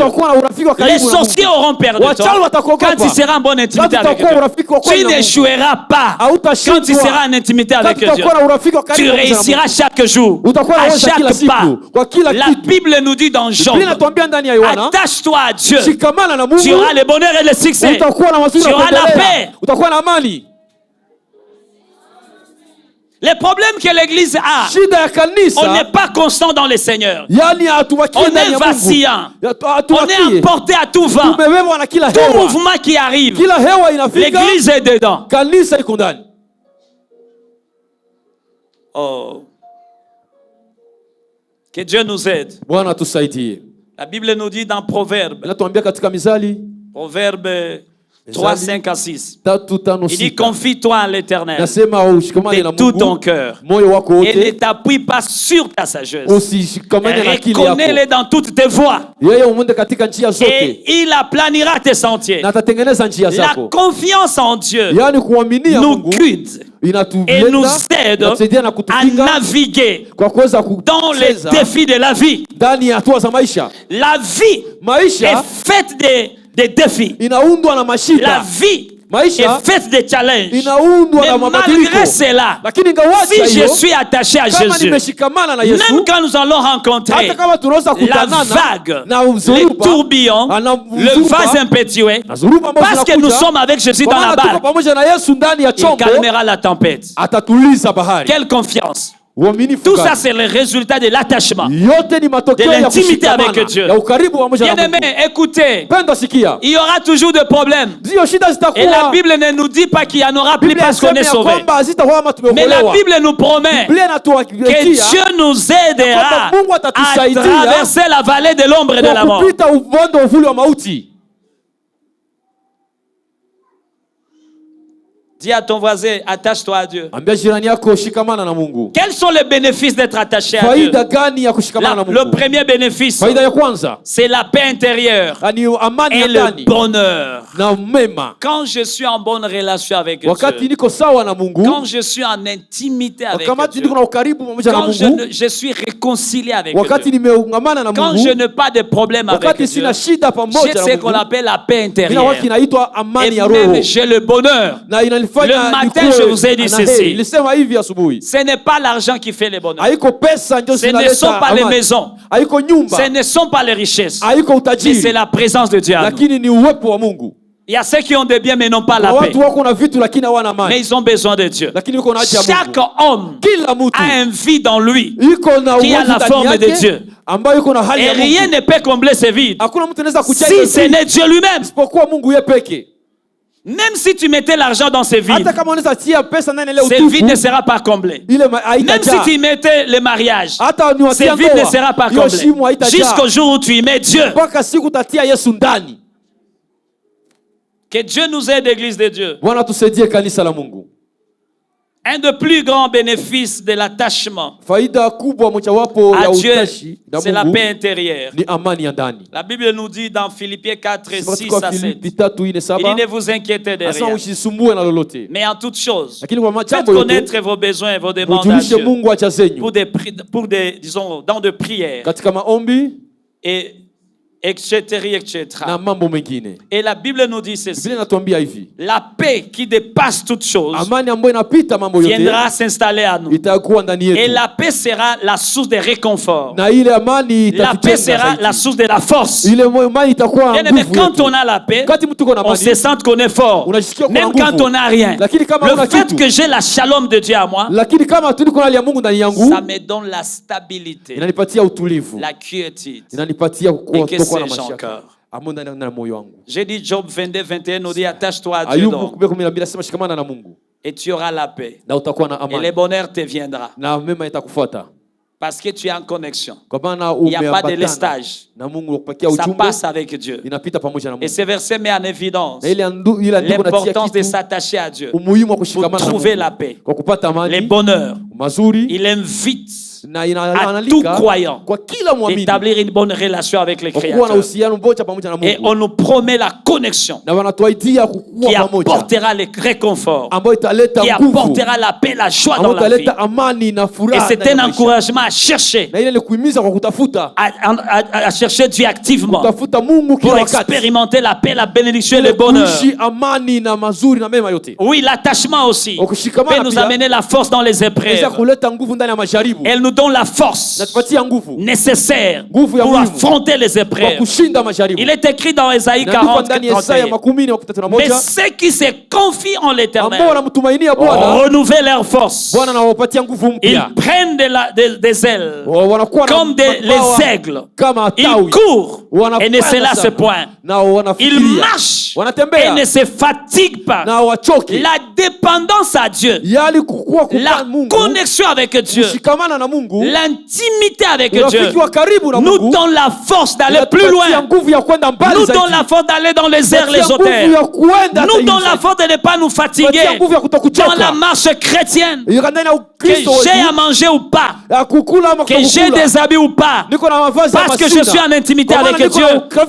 Les sorciers auront peur de toi quand tu seras en bonne intimité avec Dieu. Tu n'échoueras pas quand tu seras en intimité avec Dieu. Tu réussiras chaque jour, à chaque pas. La Bible nous dit dans Job, attache-toi à Dieu. Tu auras le bonheur et le succès. Tu auras la paix. Le problème que l'église a, on n'est pas constant dans le Seigneur. On est vacillant. On est emporté à tout vent. Tout mouvement qui arrive, l'église est dedans. Oh. Que Dieu nous aide. La Bible nous dit dans Proverbe 3, 5 à 6. Il dit, confie-toi à l'Éternel de tout ton cœur et ne t'appuie pas sur ta sagesse. Reconnais-le dans toutes tes voies et il aplanira tes sentiers. La confiance en Dieu nous guide et nous aide à naviguer dans les défis de la vie. La vie est faite des défis. La vie est faite de challenges. Mais malgré cela, si je suis attaché à Jésus, même quand nous allons rencontrer la vague, les tourbillons, le vase impétueux, parce que nous sommes avec Jésus dans la barque, il calmera la tempête. Quelle confiance! Tout ça, c'est le résultat de l'attachement, de l'intimité avec Dieu. Bien-aimé, écoutez, il y aura toujours des problèmes. Et la Bible ne nous dit pas qu'il y en aura plus parce qu'on est sauvé. Mais la Bible nous promet que Dieu nous aidera à traverser la vallée de l'ombre et de la mort. Dis à ton voisin, attache-toi à Dieu.
Ambia jirani yako shikamana na Mungu.
Quels sont les bénéfices d'être attaché à Dieu?
Faida gani ya kushikamana na Mungu?
Le premier bénéfice,
faida ya kwanza,
c'est la paix intérieure
amani
et
ya ndani,
le bonheur.
na mema.
Quand je suis en bonne relation avec Dieu,
Wakati niko sawa na Mungu,
quand je suis en intimité avec
wakati
Dieu,
niko na ukaribu pamoja na
quand
Mungu,
je suis réconcilié avec
wakati
Dieu,
nimeungamana na
quand
Mungu,
je n'ai pas de problème avec
wakati
Dieu,
sina shida pamoja
j'ai
na
ce qu'on
Mungu,
appelle la paix
nina
intérieure.
waki inaitwa
Et
amani ya roho,
même j'ai le bonheur.
na inanifanya
Le matin, je vous ai dit ceci.
Nilisema hivi asubuhi,
Ce n'est pas l'argent qui fait le bonheur.
haiko pesa ndio
Ce ne
zinaleta
sont pas les
amani,
maisons.
haiko nyumba,
Ce ne sont pas les richesses.
haiko
Mais
utajiri,
c'est la présence de Dieu.
lakini ni uwepo wa Mungu.
Il y a ceux qui ont des biens mais n'ont pas
Na
la paix.
watu wako na vitu lakini hawana
Mais
amani,
ils ont besoin de Dieu.
lakini uko na haja ya
Chaque
Mungu.
homme
Kila mtu
a un vie dans lui
iko na
qui a
uwezo
la
ndani
forme de
yake,
Dieu.
ambayo iko na hali
Et
ya
rien
Mungu.
ne peut combler ce vide
Hakuna mtu anaweza kujaza
si
hiyo
ce
vide,
n'est Dieu lui-même.
isipokuwa Mungu yeye peke.
Même si tu mettais l'argent dans ce vide,
Hata kama unaweza tia pesa ndani ile
ce vide ne
utupu,
sera pas comblé.
ile
Même
haitajaa.
si tu mettais le mariage,
Hata ni
ce
watia
vide ne
ndoa,
sera pas
hiyo shimo
comblé.
haitajaa.
Jusqu'au jour où tu y mets Dieu.
Mpaka siku utatia Yesu ndani.
Que Dieu nous aide, Église de Dieu.
Bwana tusaidie kanisa la Mungu.
Un des plus grands bénéfices de l'attachement
Faida kubwa mojawapo
à
ya
Dieu,
utashi na
c'est la
Mungu
paix intérieure.
ni amani ya ndani.
La Bible nous dit dans Philippiens 4, 6 à 7,
Filipi 3:4
il dit ne vous inquiétez de
asa
rien,
usisumbue na lolote,
mais en toutes choses,
lakini kwa
faites
majambo yote
connaître vos besoins et vos demandes à
mujulishe
Dieu
Mungu haja zenyu
pour des, disons, dans de prières
katika maombi
et etc.
na mambo mengine.
Et la Bible nous dit ceci,
Biblia inatuambia hivi,
la paix qui dépasse toutes choses
amani ambayo inapita mambo yote
viendra s'installer à nous.
itakuwa ndani
Et
yetu,
la paix sera la source de réconfort.
na ile amani
La paix
itatujenga
sera
zaidi.
la source de la force.
Ile amani itakuwa
Bien aimé,
nguvu
quand
yetu.
on a la paix,
Wakati mtu uko na
on
amani,
se sent qu'on est fort.
unajisikia kuna
Même
nguvu.
quand on n'a rien.
Lakini kama
Le
huna
fait
kitu,
que j'ai la shalom de Dieu à moi,
lakini kama tu niko na hali ya Mungu ndani yangu,
ça me donne la stabilité,
inanipatia utulivu,
la quiétude.
inanipatia
Et que
kutokuwa na
sais-je
mashaka
encore?
amo ndani ya moyo wangu.
J'ai dit Job 22, 21 nous dit attache-toi à Dieu
Ayubu
donc,
12:12 nasema shikamana na Mungu
et tu auras la paix.
na utakuwa na
Et le
amani
bonheur te viendra.
na mema itakufuata,
Parce que tu es en connexion.
kwa maana
Il n'y a pas de
umeambatana
lestage.
na Mungu kupatia
Ça
ujumbe,
passe avec Dieu.
inapita pamoja na
Et
Mungu.
ce verset met en évidence
Na ile andiko natia
l'importance de
kitu
s'attacher à Dieu
umuhimu wa
pour
kushikamana na
trouver la
Mungu
paix,
kwa kupata
les
amani
bonheurs.
mazuri,
Il invite
na
à tout
inaalika
croyant
kwa kila muamini
d'établir une bonne relation avec le
kwa kuwa na
Créateur.
uhusiano bora pamoja na
Et
Mungu,
on nous promet la connexion
na wanatuaidia
qui
kukuwa pamoja,
apportera le réconfort,
ambayo italeta
qui
nguvu,
apportera la paix, la joie dans
ambayo
la vie.
italeta amani na
Et
furaha
c'est
ndani
un
ya maisha.
encouragement à chercher,
Na ile ni kuhimiza kwa kutafuta
à chercher Dieu activement
kutafuta Mungu
pour
kila wakati,
expérimenter la paix, la bénédiction et
ili
le bonheur.
kuishi amani na mazuri na mema yote.
Oui, l'attachement aussi
Ukishikamana
peut nous
pia,
amener la force dans les
inaweza
épreuves.
kuleta nguvu ndani ya majaribu,
Elle nous donne la force
natupatia nguvu
nécessaire
Nguvu ya
pour
muhimu
affronter les
kwa
épreuves.
kushinda majaribu.
Il est écrit dans Ésaïe
Inaandikwa
40,
ndani ya Isaya
31. Mais
40:31,
ceux qui se confient en
ambao
l'Éternel
wanamtumainia Bwana,
renouvellent leur force.
Bwana anawapatia nguvu mpya,
Ils prennent des ailes
wanakuwa na
comme
mabawa
les aigles.
kama
Ils
tawi,
courent et ne
wanakwenda
se lassent
sana,
point.
na
Ils
wanafikiria,
marchent et
wanatembea
ne se fatiguent pas.
na wachoki,
La dépendance à Dieu,
yali kukua
la
kwa Mungu,
connexion avec Dieu,
kushikamana na Mungu,
l'intimité avec Dieu
urafiki wa karibu na
nous
Mungu,
donne la force d'aller plus
inatupatia
loin.
nguvu ya kwenda mbali
Nous
zaidi,
donne la force d'aller dans les airs, les
inatupatia nguvu
hauteurs.
ya kwenda
Nous
zaidi
donne la
zaidi,
force de ne pas nous fatiguer
inatupatia nguvu ya
dans
kutokuchoka,
la marche chrétienne.
ila ndani ya
Que
Ukristo
j'ai
wetu,
à manger ou pas,
ya kukula ama
que j'ai
kutokula,
des habits ou pas,
niko na mavazi
parce que je suis en intimité avec Dieu,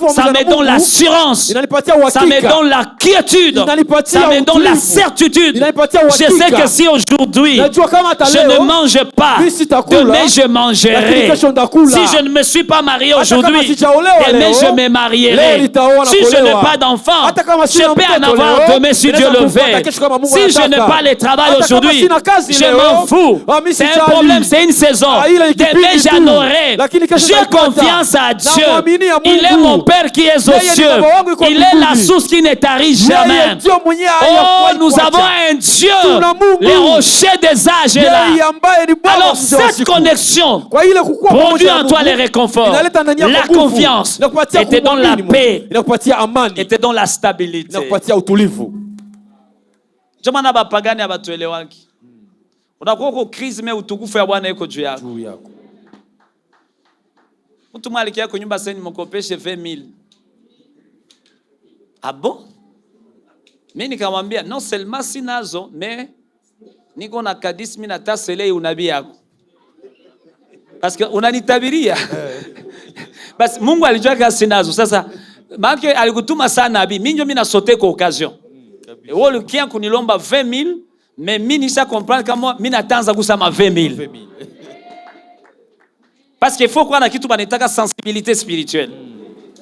ça me donne l'assurance,
inanipatia
ça me
uhakika,
donne la quiétude,
inanipatia
ça me donne la
utulivu,
certitude.
inanipatia
Je sais
uhakika.
que si aujourd'hui
Najua kama hata
je ne
leo
mange pas,
mimi sitakula,
demain je
lakini
mangerai.
kesho ndakula.
Si je ne me suis pas marié
Hata kama
aujourd'hui,
sijaolewa
demain
leo,
je me
leo
marierai.
nitaoa na
Si je n'ai
kuolewa.
pas d'enfant,
Hata kama
je
sina
peux en
mtoto
avoir
leo,
demain si Dieu
naweza
le
kupata
veut.
kesho kama Mungu
Si je
anataka.
n'ai pas le travail
Hata kama
aujourd'hui,
sina kazi
je
leo,
m'en fous.
mimi
C'est un
sijali.
problème, c'est une saison.
Ile ni kipindi
Demain
tu.
j'en aurai.
Lakini kesho
J'ai
nitapata.
confiance à Dieu.
Namwamini ya
Il est
Mungu.
mon Père qui est aux
Yeye ni
cieux.
baba wangu yuko
Il est la
mbinguni.
source qui ne tarit
Yeye
jamais.
ndio mwenyewe
Oh,
hayakuwahi
nous
kuacha.
avons un Dieu,
Tuna Mungu.
les rochers des âges est
Yeye
là.
ambaye ni Bwana
Alors
mzee wa
cette
siku.
connexion
Kwa ile kukua
produit
pamoja na
en toi
Mungu,
les réconforts,
inaleta ndani yako
la
nguvu,
confiance,
inakupatia
et te donne la
kumwamini Mungu,
paix,
inakupatia amani,
et te donne la stabilité.
inakupatia utulivu.
Ndio maana bapagani abatuelewaki. Unakuwa uko crise me utukufu ya Bwana iko juu yako.
Juu yako.
Mtu mwaliki yako nyumba sasa nimekopesha 20,000. Ah bon? Mimi nikamwambia non seulement sinazo mais niko na kadis mimi natasele unabii yako. Parce que unanitabiria. Basi Mungu alijua kazi sinazo. Sasa maana alikutuma sana nabii. Mimi ndio mimi nasote kwa occasion. Wewe ukianza kunilomba 20,000 mais mimi nisha comprendre kama mimi natanza kusema 20,000. Parce qu'il faut qu'on a kitu banitaka sensibilité spirituelle.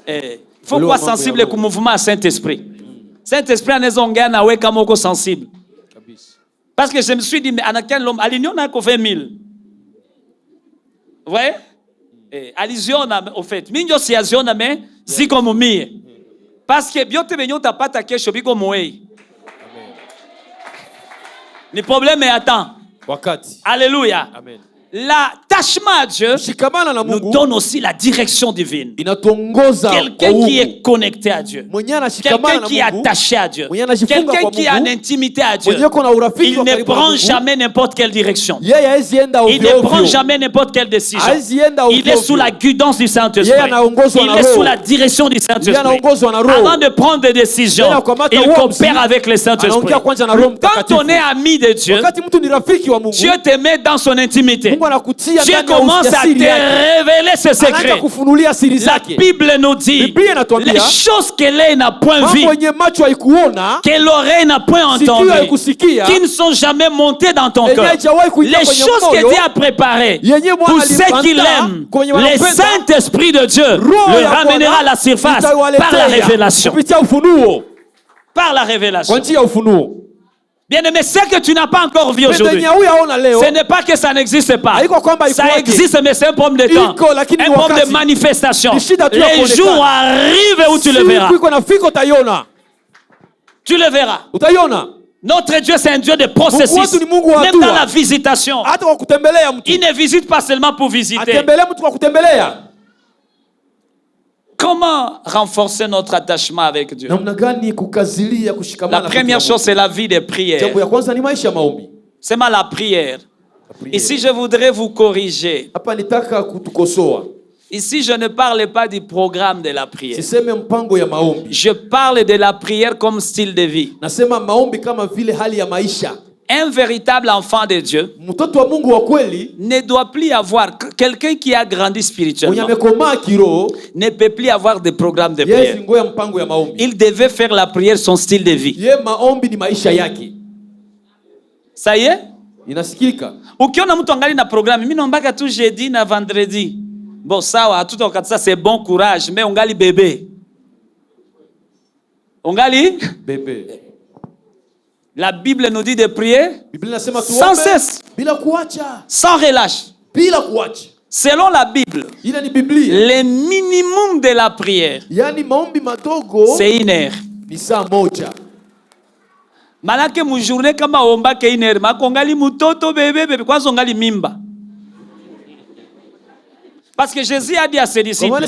Il faut qu'on soit sensible au mouvement Saint-Esprit. Saint-Esprit anaweza ongea na wewe kama uko sensible. Parce que je me suis dit mais anakan l'homme aliniona ko 20,000. Vous voyez? Aliziona au fait. Mimi ndio siaziona mais ziko mumie. Parce que biote benyo tapata kesho biko moe. Ni problème attend.
Wakati.
Alléluia.
Amen.
L'attachement à Dieu nous donne aussi la direction divine. Quelqu'un qui est connecté à Dieu. Quelqu'un qui est attaché à Dieu. Quelqu'un qui a une intimité à Dieu. Il ne prend jamais n'importe quelle direction. Il ne prend jamais n'importe quelle décision. Il est sous la guidance du Saint-Esprit. Il est sous la direction du Saint-Esprit. Avant de prendre des décisions, il coopère avec le Saint-Esprit. Quand on est ami de Dieu, Dieu te met dans son intimité. Dieu commence à te révéler ses secrets. La Bible nous dit les choses que l'œil n'a point vues, que l'oreille n'a point entendues, qui ne sont jamais montées dans ton cœur. Les choses que Dieu a préparées pour ceux qui l'aiment, le Saint-Esprit de Dieu le ramènera à la surface par la révélation. Par la révélation. Bien-aimé, ce que tu n'as pas encore vu aujourd'hui, ce n'est pas que ça n'existe pas. Ça existe, mais c'est un problème de temps, un problème de manifestation. Les jours arrivent où tu le verras. Tu le verras. Notre Dieu, c'est un Dieu de processus. Même dans la visitation, il ne visite pas seulement pour visiter. Comment renforcer notre attachement avec Dieu? La première chose, c'est la vie de prière. C'est mal la prière. Ici, je voudrais vous corriger. Ici, je ne parle pas du programme de la prière. Je parle de la prière comme style de vie. Un véritable enfant de Dieu ne doit plus avoir, quelqu'un qui a grandi spirituellement ne peut plus avoir de programme de prière. Il devait faire la prière son style de vie. Ça y est? Ukiona mtu angali na programme, mimi naombaka tu jeudi na vendredi. Bon, sawa, tout wakati ça c'est bon courage, mais ungali bébé. Ungali
bébé.
La Bible nous dit de prier sans cesse, sans relâche. Selon la Bible, le minimum de la prière, c'est 1 heure. Malake mu journée kama omba ke 1 heure, makongali mutoto bébé kwanza ongali mimba. Parce que Jésus a dit à ses disciples,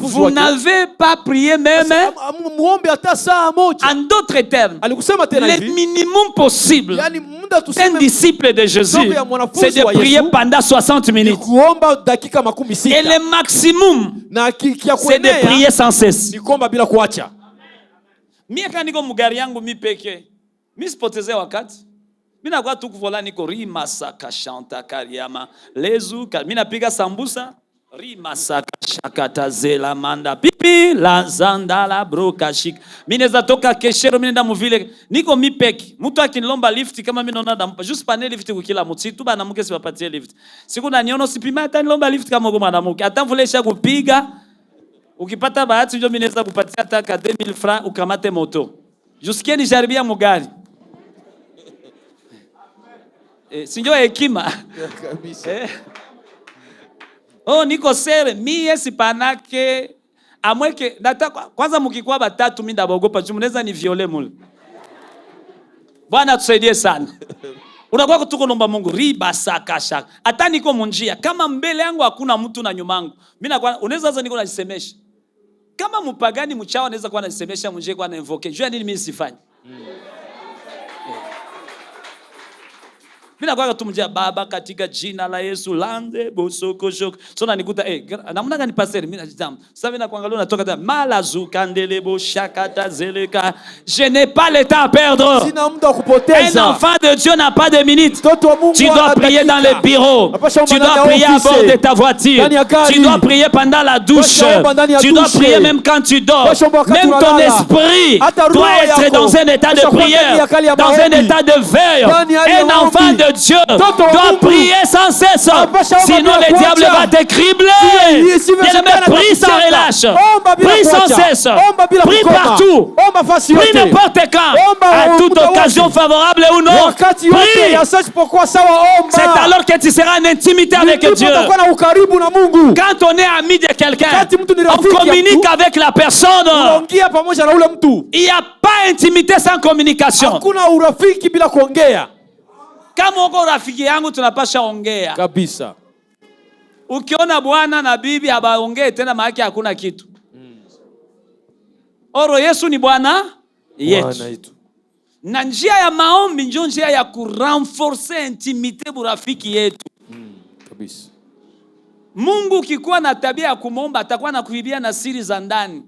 vous n'avez pas prié même en d'autres termes. Le minimum possible d'un disciple de Jésus, c'est de prier pendant 60 minutes. Et le maximum, c'est de prier sans cesse. Mie kaniko mugari yangu mi peke. Mi sipoteze wakati. Mina kwa tukuvola niko rima saka shanta kariama. Lezu, mina piga sambusa. Rima saka shakata zela manda pipi la zanda la broka shik. Mineza toka keshero minenda muvile niko mipeki. Mtu akinilomba lift kama mimi naona dampa just pane lift kukila mtu tu bana mke sipapatie lift. Siku na niona sipima hata nilomba lift kama ngoma na mke. Hata mvulesha kupiga. Ukipata bahati ndio mimi naweza kupatia hata 2000 francs ukamate moto. Jusikie ni jaribia mugari. Sinjo hekima. Oh, niko sere, mie sipanake, amweke, kwanza mukikuwa batatu mimi ndabogopa, mnaweza ni viole mule. Bwana tusaidie sana. Unakuwa kutuko nomba Mungu, riba saka shaka. Hata niko munjia, kama mbele yangu hakuna mtu na nyuma yangu, mimi nakuwa, unaweza sasa niko najisemesha. Kama mpagani mchawa anaweza kuwa anajisemesha munjie kwa anainvoke. Jua nini mimi sifanye? Mina kwa tumjia baba katika jina la Yesu lande bosoko shoko. So na nikuta namna gani pastor mimi najitam. Sasa mimi nakuangalia natoka da malazu kandele bo shakata zeleka. Je n'ai pas le temps à perdre.
Sina muda kupoteza.
Un enfant de Dieu n'a pas de minutes. Tu dois prier dans le bureau. Tu dois prier à bord de ta voiture. Tu dois prier pendant la douche. Tu dois prier même quand tu dors. Même ton esprit doit être dans un état de prière, dans un état de veille. Un enfant de Dieu doit prier sans cesse. Sinon le diable va te cribler. Bien-aimé, prie sans relâche. Prie sans cesse. Prie partout. Prie n'importe quand. À toute occasion favorable ou non. Prie. C'est alors que tu seras en intimité avec Dieu. Quand on est ami de quelqu'un, on communique avec la personne. Il n'y a pas intimité sans communication. Kama uko rafiki yangu tunapasha ongea.
Kabisa.
Ukiona bwana na bibi habaongee tena maana hakuna kitu. Oro Yesu ni Bwana yetu. Na njia ya maombi ndio njia ya kurenforcer intimite burafiki yetu.
Kabisa.
Mungu ukikuwa na tabia ya kumomba atakuwa na kuibia na siri za ndani.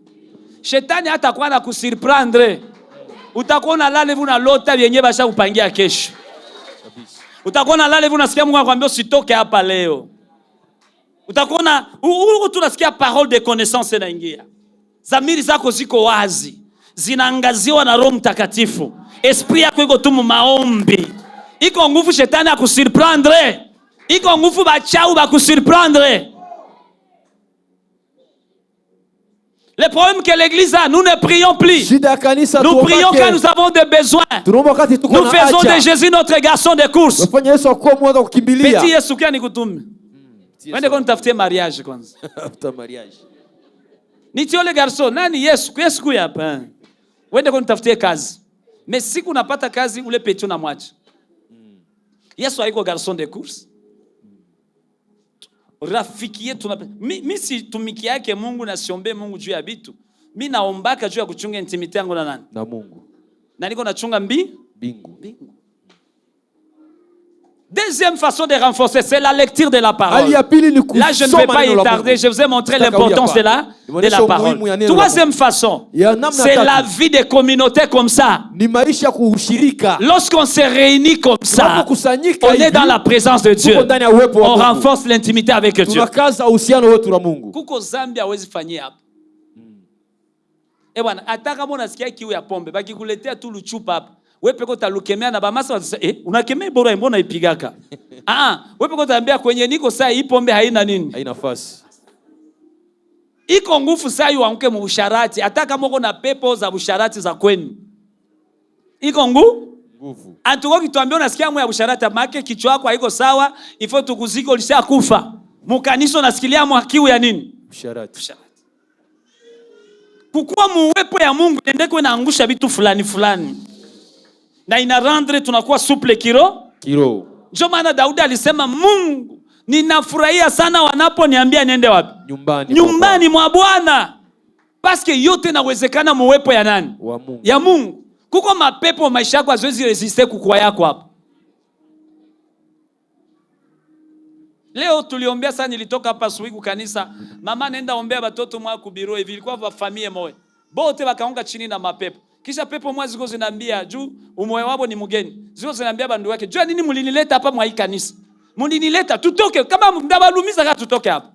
Shetani hatakuwa na kusurprendre. Utakuwa unalala hivi unalota yenyewe basha kupangia kesho. Utakuwa unalala hivi unasikia Mungu anakuambia usitoke hapa leo. Utakuwa tunasikia parole de connaissance inaingia. Zamiri zako ziko wazi. Zinaangaziwa na Roho Mtakatifu. Esprit yako iko tu maombi. Iko nguvu shetani akusurprendre. Iko nguvu bachau bakusurprendre. Le problème que l'église a, nous ne prions plus. Nous prions quand nous avons des besoins. Nous faisons de Jésus notre garçon de course. Petit Yesu kia nikutume. Wende kwa nitafutie mariage kwanza.
After mariage.
Nitio le garçon, nani Yesu kuya hapa. Wende kwa nitafutie kazi. Mais siku unapata kazi ule petit unamwacha. Yesu haiko garçon de course. Rafiki yetu mimi si tumiki yake Mungu na siombe Mungu juu ya vitu. Mimi naombaka juu ya kuchunga intimite yangu na nani?
Na Mungu.
Na niko nachunga
bingu.
Deuxième façon de renforcer, c'est la lecture de la parole.
Là,
je ne vais pas y tarder. Je vous ai montré l'importance de la parole. Troisième façon, c'est la vie de communauté comme ça. Lorsqu'on se réunit comme ça, on est dans la présence de Dieu. On renforce l'intimité avec Dieu. Kuko Zambia hawezi fanyia hapa. Bwana, hata kama unasikia kiu ya pombe, bakikuletea tu luchupa hapa. Wewe peko utalukemea na bamasa watasema unakemea bora mbona ipigaka? Wewe peko utaambia kwenye niko saa hii pombe haina nini?
Haina nafasi.
Iko nguvu saa hii uamke mu usharati hata kama uko na pepo za usharati za kwenu. Iko nguvu. Antuko kituambia unasikia mwa ya usharati make kichwa chako haiko sawa, ifo tukuziko ulishakufa. Mukaniso nasikilia mwa kiu ya nini?
Usharati.
Kukua muwepo ya Mungu ndeko inaangusha vitu fulani. Na inarendre tunakuwa souple kiro. Ndio maana Daudi alisema Mungu ninafurahia sana wanaponiambia niende wapi? Nyumbani mwa Bwana. Paske yote inawezekana muwepo ya nani?
Wa Mungu.
Ya Mungu. Kuko mapepo maisha yako haziwezi resiste kukua yako hapa. Leo tuliombea sana nilitoka hapa asubuhi kanisa. Mama nenda ombea watoto mwa kubiro hivi ilikuwa wa familia moja. Bote wakaonga chini na mapepo. Kisha pepo mwa ziko zinambia juu umoyo wabo ni mgeni. Ziko zinambia bandu wake, "Jua nini mlinileta hapa mwa hii kanisa? Mlinileta tutoke kama mdabalumiza kama tutoke hapa."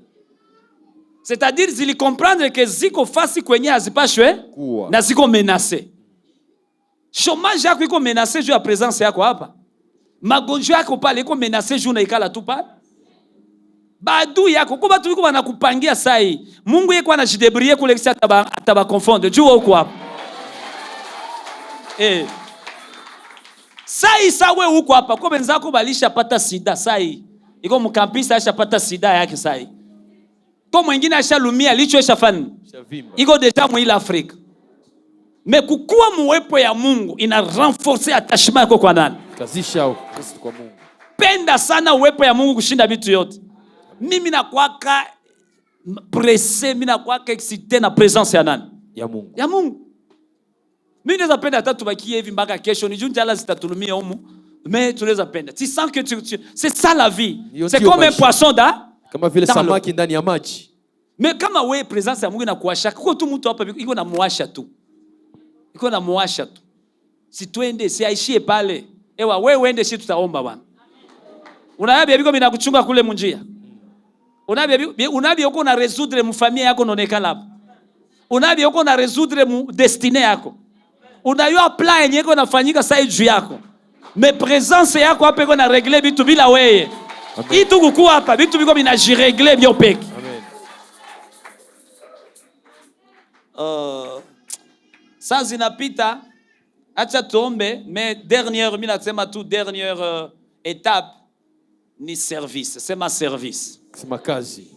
C'est-à-dire zili comprendre que ziko fasi kwenye hazipashwe na ziko menacé. Chômage yako iko menacé juu ya présence yako hapa. Magonjwa yako pale iko menacé juu na ikala tu pale. Badu yako kwa watu wiko wanakupangia sai. Mungu yeye kwa anajidebrouiller kule kisa ataba confondre. Juu huko hapa. Sai sawe huko hapa kwa wenzako balisha pata sida sai. Iko mkampisa ashapata sida yake sai. Kwa mwingine ashalumia licho eshafani. Iko deja mwila Afrika. Mais kukua muwepo ya Mungu ina renforcer attachement yako kwa nani?
Kazisha kwa Mungu.
Penda sana uwepo ya Mungu kushinda vitu yote. Mimi nakuwaka pressé, mimi nakuwaka excité na présence ya nani?
Ya Mungu.
Ya Mungu. Mimi naweza penda hata tubakie hivi mpaka kesho ni junja la zitatulumia humu. Mais tu les appelles. Tu sens que c'est ça la vie. C'est comme un poisson dans l'eau. Mais kama wewe presence ya Mungu inakuwasha, kwa tu mtu hapa iko na muwasha tu. Iko na muwasha tu. Si twende, si aishie pale. Ewa wewe uende, si tutaomba bwana. Unaambia biko binakuchunga kule munjia. Unaambia uko na résoudre mu famille yako nonekala hapo. Unaambia uko na résoudre mu destinée yako. Unayua plan yenye iko nafanyika sasa juu yako. Mais présence yako hapa iko na régler vitu bila wewe. Itu kukua hapa vitu biko binajirégler bio peke. Saa zinapita, acha tuombe, mais dernière étape ni service. C'est ma service.
C'est ma kazi.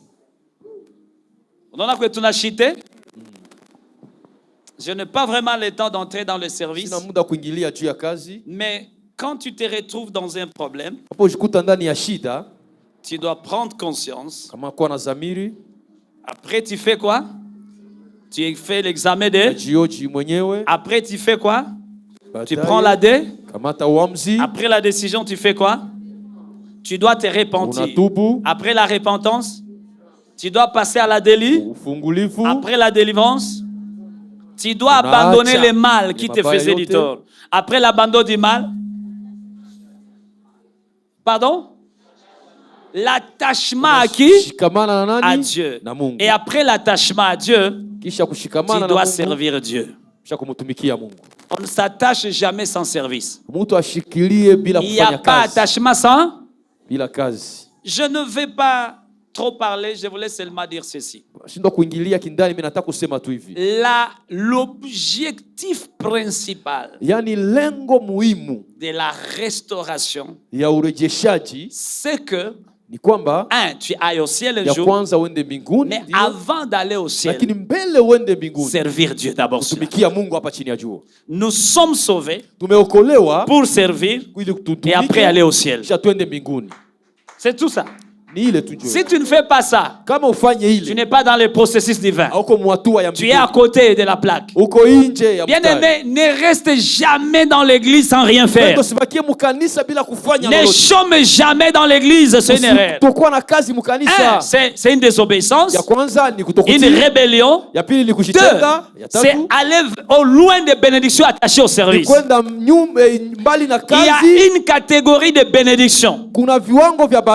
Unaona que tunashite? Je n'ai pas vraiment le temps d'entrer dans le service. Mais quand tu te retrouves dans un problème, tu dois prendre conscience. Après, tu fais quoi? Tu fais l'examen de... Après, tu fais quoi? Tu prends la D. Après la décision, tu fais quoi? Tu dois te repentir. Après la repentance, tu dois passer à la délivrance. Après la délivrance, tu dois abandonner le mal qui te faisait du tort. Après l'abandon du mal, pardon? L'attachement à qui? À Dieu. Et après l'attachement à Dieu, tu dois servir Dieu. On ne s'attache jamais sans service. Il n'y a pas d'attachement sans. Je ne vais pas trop parler, je voulais seulement dire ceci. L'objectif principal de la restauration, c'est que tu ailles au ciel un jour, mais avant d'aller au ciel, servir Dieu d'abord. Nous sommes sauvés pour servir et après aller au ciel. C'est tout ça. Si tu ne fais pas ça, tu n'es pas dans le processus divin. Tu es à côté de la plaque. Bien-aimé, ne reste jamais dans l'église sans rien faire. Ne chôme jamais dans l'église, c'est une erreur. C'est une désobéissance, une rébellion. Deux, c'est aller au loin des bénédictions attachées au service. Il y a une catégorie de bénédictions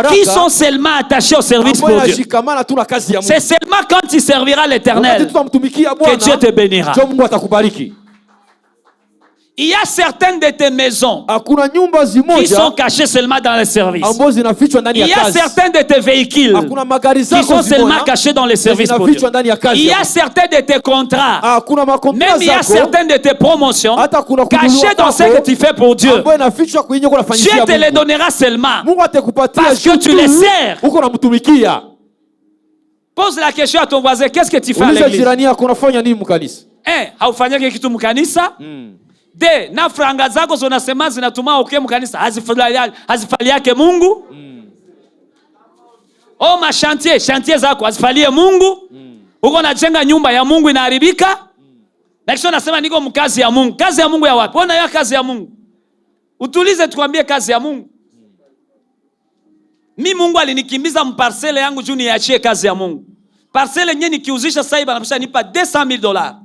qui sont seulement attachés au service pour Dieu. C'est seulement quand tu serviras l'Éternel que Dieu te bénira. Il y a certaines de tes maisons qui sont cachées seulement dans le service. Il y a certains de tes véhicules qui sont seulement cachés dans le service pour Dieu. Il y a certains de tes contrats, même il y a certaines de tes promotions cachées dans ce que tu fais pour Dieu. Dieu te les donnera seulement parce que tu les sers. Pose la question à ton voisin, qu'est-ce que tu fais à l'église? Haufanyake kitu mkanisa? De, na franga zako zonasema zinatuma uke mkanisa hazifali yake Mungu? Oh, chantier zako hazifalie Mungu? Uko najenga nyumba ya Mungu inaharibika? Lakini unasema niko mkazi ya Mungu. Kazi ya Mungu ya wapi? Ona ya kazi ya Mungu. Utulize tukwambie kazi ya Mungu. Mi Mungu alinikimbiza mparcele yangu juu niachie kazi ya Mungu. Parcele nye nikiuzisha sasa hivi anapasha nipa $200,000.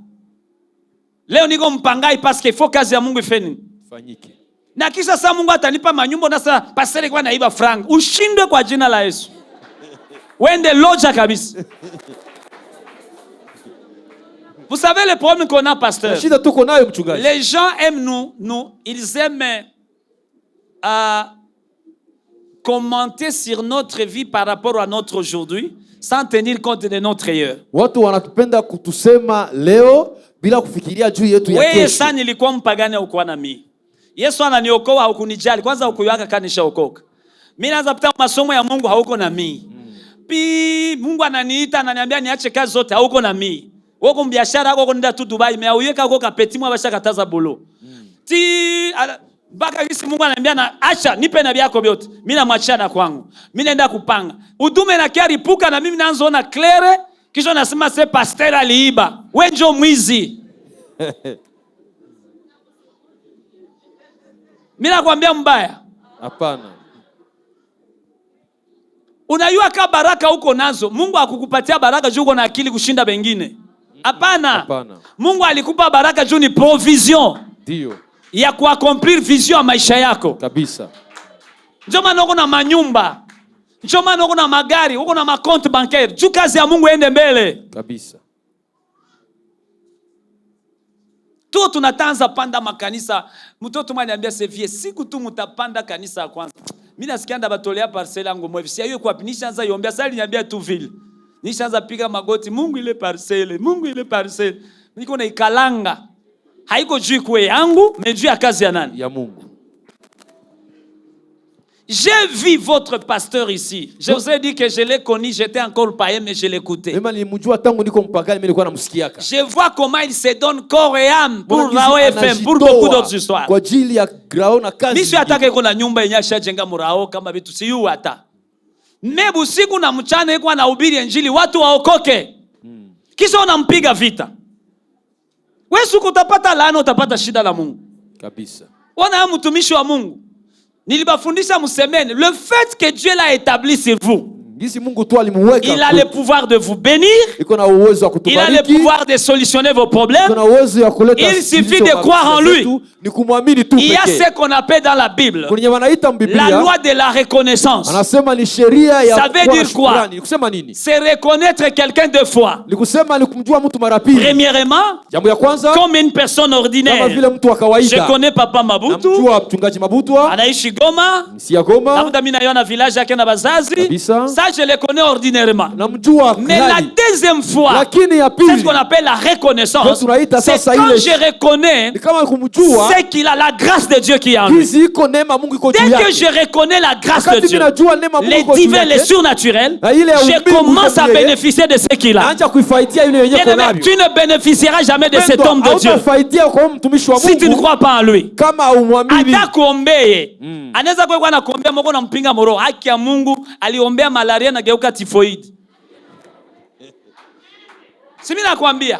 Leo niko mpangai parce qu'il faut kazi ya Mungu ifanye fanyike. Na kisha sasa Mungu atanipa manyumba na sasa pasere kwa naiba franc. Ushindwe kwa jina la Yesu. Wende loja kabisa. Vous savez le problème qu'on a, pasteur? Les gens aiment ils aiment commenter sur notre vie par rapport à notre aujourd'hui sans tenir compte de notre ailleurs. Watu wanatupenda kutusema leo bila kufikiria juu yetu ya kesho. Wewe sana nilikuwa mpagani au kuwa na mimi. Yesu ananiokoa haukunijali. Kwanza ukuyaka kanishaokoka. Mimi naanza kupita masomo ya Mungu hauko na mimi. Mungu ananiita ananiambia niache kazi zote hauko na mimi. Wako mbiashara yako kwenda tu Dubai, mimi uyeka huko kapeti mwa basha kataza bolo. Baka kisi Mungu ananiambia na acha nipe na vyako vyote. Mimi namwachia na kwangu. Mimi naenda kupanga. Udume na kiari puka na mimi naanza ona claire. Kisha nasema se pasteur aliiba. Wewe ndio mwizi. Mimi nakwambia mbaya.
Hapana.
Unajua kama baraka uko nazo, Mungu akukupatia baraka juu uko na akili kushinda wengine. Hapana. Mungu alikupa baraka juu ni provision.
Ndio.
Ya kuaccomplir vision ya maisha yako.
Kabisa.
Ndio maana uko na manyumba. Ndio maana uko na magari, uko na makonti bancaire. Juu kazi ya Mungu ende mbele.
Kabisa.
Tu tunatanza panda makanisa. Mtoto mwana niambia sevie siku tu mutapanda kanisa ya kwanza. Mimi nasikia nda batolea parcelle yangu mwevi. Si hiyo kwa nishaanza yombea sali niambia tu vile. Nishaanza piga magoti, Mungu ile parcelle, Mungu ile parcelle. Niko na ikalanga. Haiko juu kwa yangu, mais juu ya kazi ya nani?
Ya Mungu.
J'ai vu votre pasteur ici. Je vous ai dit que je l'ai connu, j'étais encore païen, mais je l'écoutais. Je vois comment il se donne corps et âme pour Rao FM, pour beaucoup d'autres histoires. Mimi si atake kuna nyumba yenye ashajenga murao kama vitu si yu hata. Mais usiku na mchana yeye anahubiri injili watu waokoke. Kisha unampiga vita. Wewe siku utapata laana, utapata shida la Mungu.
Kabisa.
Wana mtumishi wa Mungu. Nilibafundisha msemeni, le fait que Dieu l'a établi sur vous, il a le pouvoir de vous bénir, il a le pouvoir de solutionner vos problèmes, il suffit de croire en lui. Il y a ce qu'on appelle dans la Bible la loi de la reconnaissance. Ça veut dire quoi? C'est reconnaître quelqu'un de foi. Premièrement, comme une personne ordinaire. Je connais Papa Mabutu, anaishi Goma, labda mimi naiona village yake na bazazi. Ça je le connais ordinairement. Mais la deuxième fois, c'est ce qu'on appelle la reconnaissance. C'est quand je reconnais c'est qu'il a la grâce de Dieu qui est en lui. Dès que je reconnais la grâce de Dieu, les divins, les surnaturels, je commence à bénéficier de ce qu'il a. Tu ne bénéficieras jamais de cet homme de Dieu si tu ne crois pas en lui. Hata kuombee anaweza kwa na kuombea Mungu na mpinga moro. Haki ya Mungu aliombea malaria na geuka typhoid. Si mimi nakwambia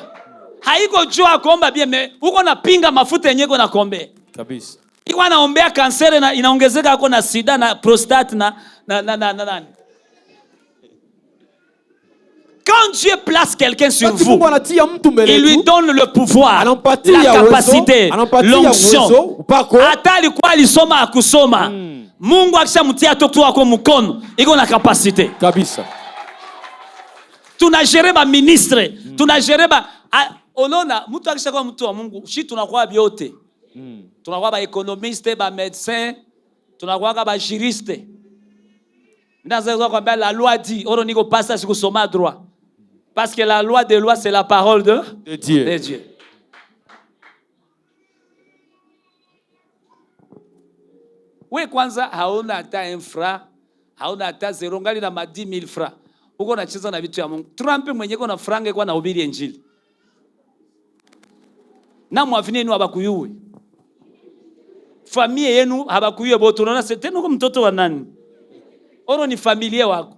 haiko jua kuomba bien, uko napinga mafuta yenyewe uko nakuombea.
Kabisa.
Iko anaombea kansere na inaongezeka yako na sida na prostate na nani. Quand Dieu place quelqu'un sur vous, il lui donne le pouvoir, la capacité, l'onction. Hata alikuwa alisoma akusoma. Mungu akishamtia toka kwa mkono, iko na capacité.
Kabisa.
Tunagere ba ministre, tunagere ba onona mtu akishakuwa mtu wa Mungu, shi tunakuwa biote. Tunakuwa ba économiste, ba médecin, tunakuwa ba juriste. Ndaza kwamba la loi dit, oro niko pasa sikusoma droit. Parce que la loi des lois, c'est la parole de
Dieu.
De Dieu. We kwanza hauna hata infra, hauna hata zero, ngali na 10,000 francs. Uko unacheza na vitu ya Mungu. Trump mwenyewe kuna franga kwa na ubiri injili. Na mwavini yenu habakuyuwe. Familia yenu habakuyuwe boto. Unaona tena uko mtoto wa nani? Oro ni familia wako.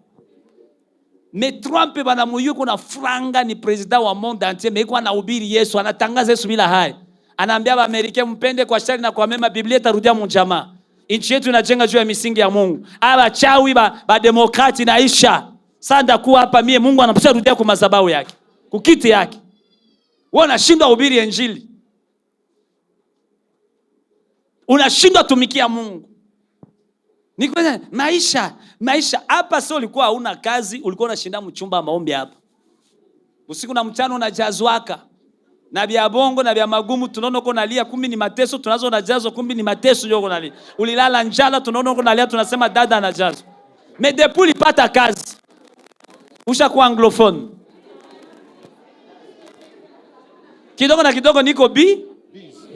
Mais Trump banamuyu kuna franga ni president wa monde entier, mais kwa anahubiri Yesu, anatangaza Yesu bila hai. Anaambia Waamerika mpende kwa shari na kwa mema, Biblia itarudia mjamaa. Nchi yetu inajenga juu ya misingi ya Mungu. Aba chawi ba demokrati naisha. Sanda kuwa hapa mie Mungu anapasha rudia kwa madhabahu yake. Kukiti yake. Wewe unashindwa kuhubiri injili. Unashindwa tumikia Mungu. Nikwenda maisha hapa sio ulikuwa hauna kazi, ulikuwa unashinda mchumba maombi hapa. Usiku na mchana unajazwaka. Na vya bongo na vya magumu tunaona uko nalia, kumbi ni mateso, tunazo unajazo kumbi ni mateso ndio uko nalia. Ulilala njala tunaona uko nalia, tunasema dada anajazo. Mais depuis ulipata kazi, ushakuwa anglophone. Kidogo na kidogo niko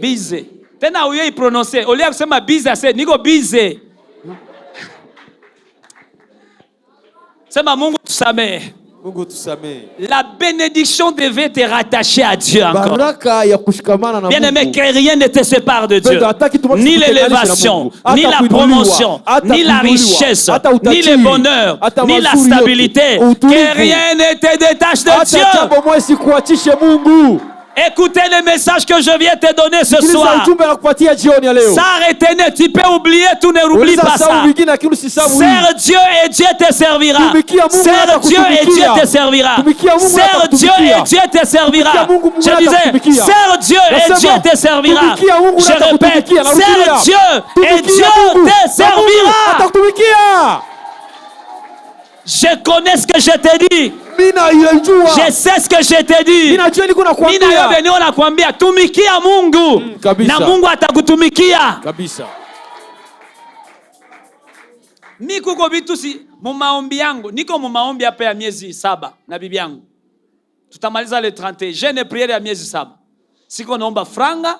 busy. Tena uye iprononcer, olia kusema busy ase niko busy. Sema Mungu tusamehe.
Mungu tusamehe.
La bénédiction devait te rattacher à Dieu encore.
Baraka ya kushikamana na Mungu.
Bien-aimé, que rien ne te sépare de Dieu. Ni l'élévation, ni la promotion, ni la richesse, ni le bonheur, ni la stabilité. Que rien ne te détache de Dieu.
Mungu.
Écoutez le message que je viens te donner ce soir. S'arrêter, tu peux oublier, tu n'oublies pas ça. Sers Dieu et Dieu te servira. Sers Dieu et Dieu te servira. Sers Dieu et Dieu te servira. Je disais, sers Dieu et Dieu te servira. Je répète, sers Dieu et Dieu te servira. Je connais ce que je t'ai dit. Je sais ce que je t'ai dit. Mina yobe niona nakwambia tumikia Mungu. Na Mungu atakutumikia.
Kabisa.
Mimi kuko vitu si mu maombi yangu. Niko mu maombi hapa ya miezi 7 na bibi yangu. Tutamaliza le 30. Jeune prière ya miezi 7. Siko naomba franga,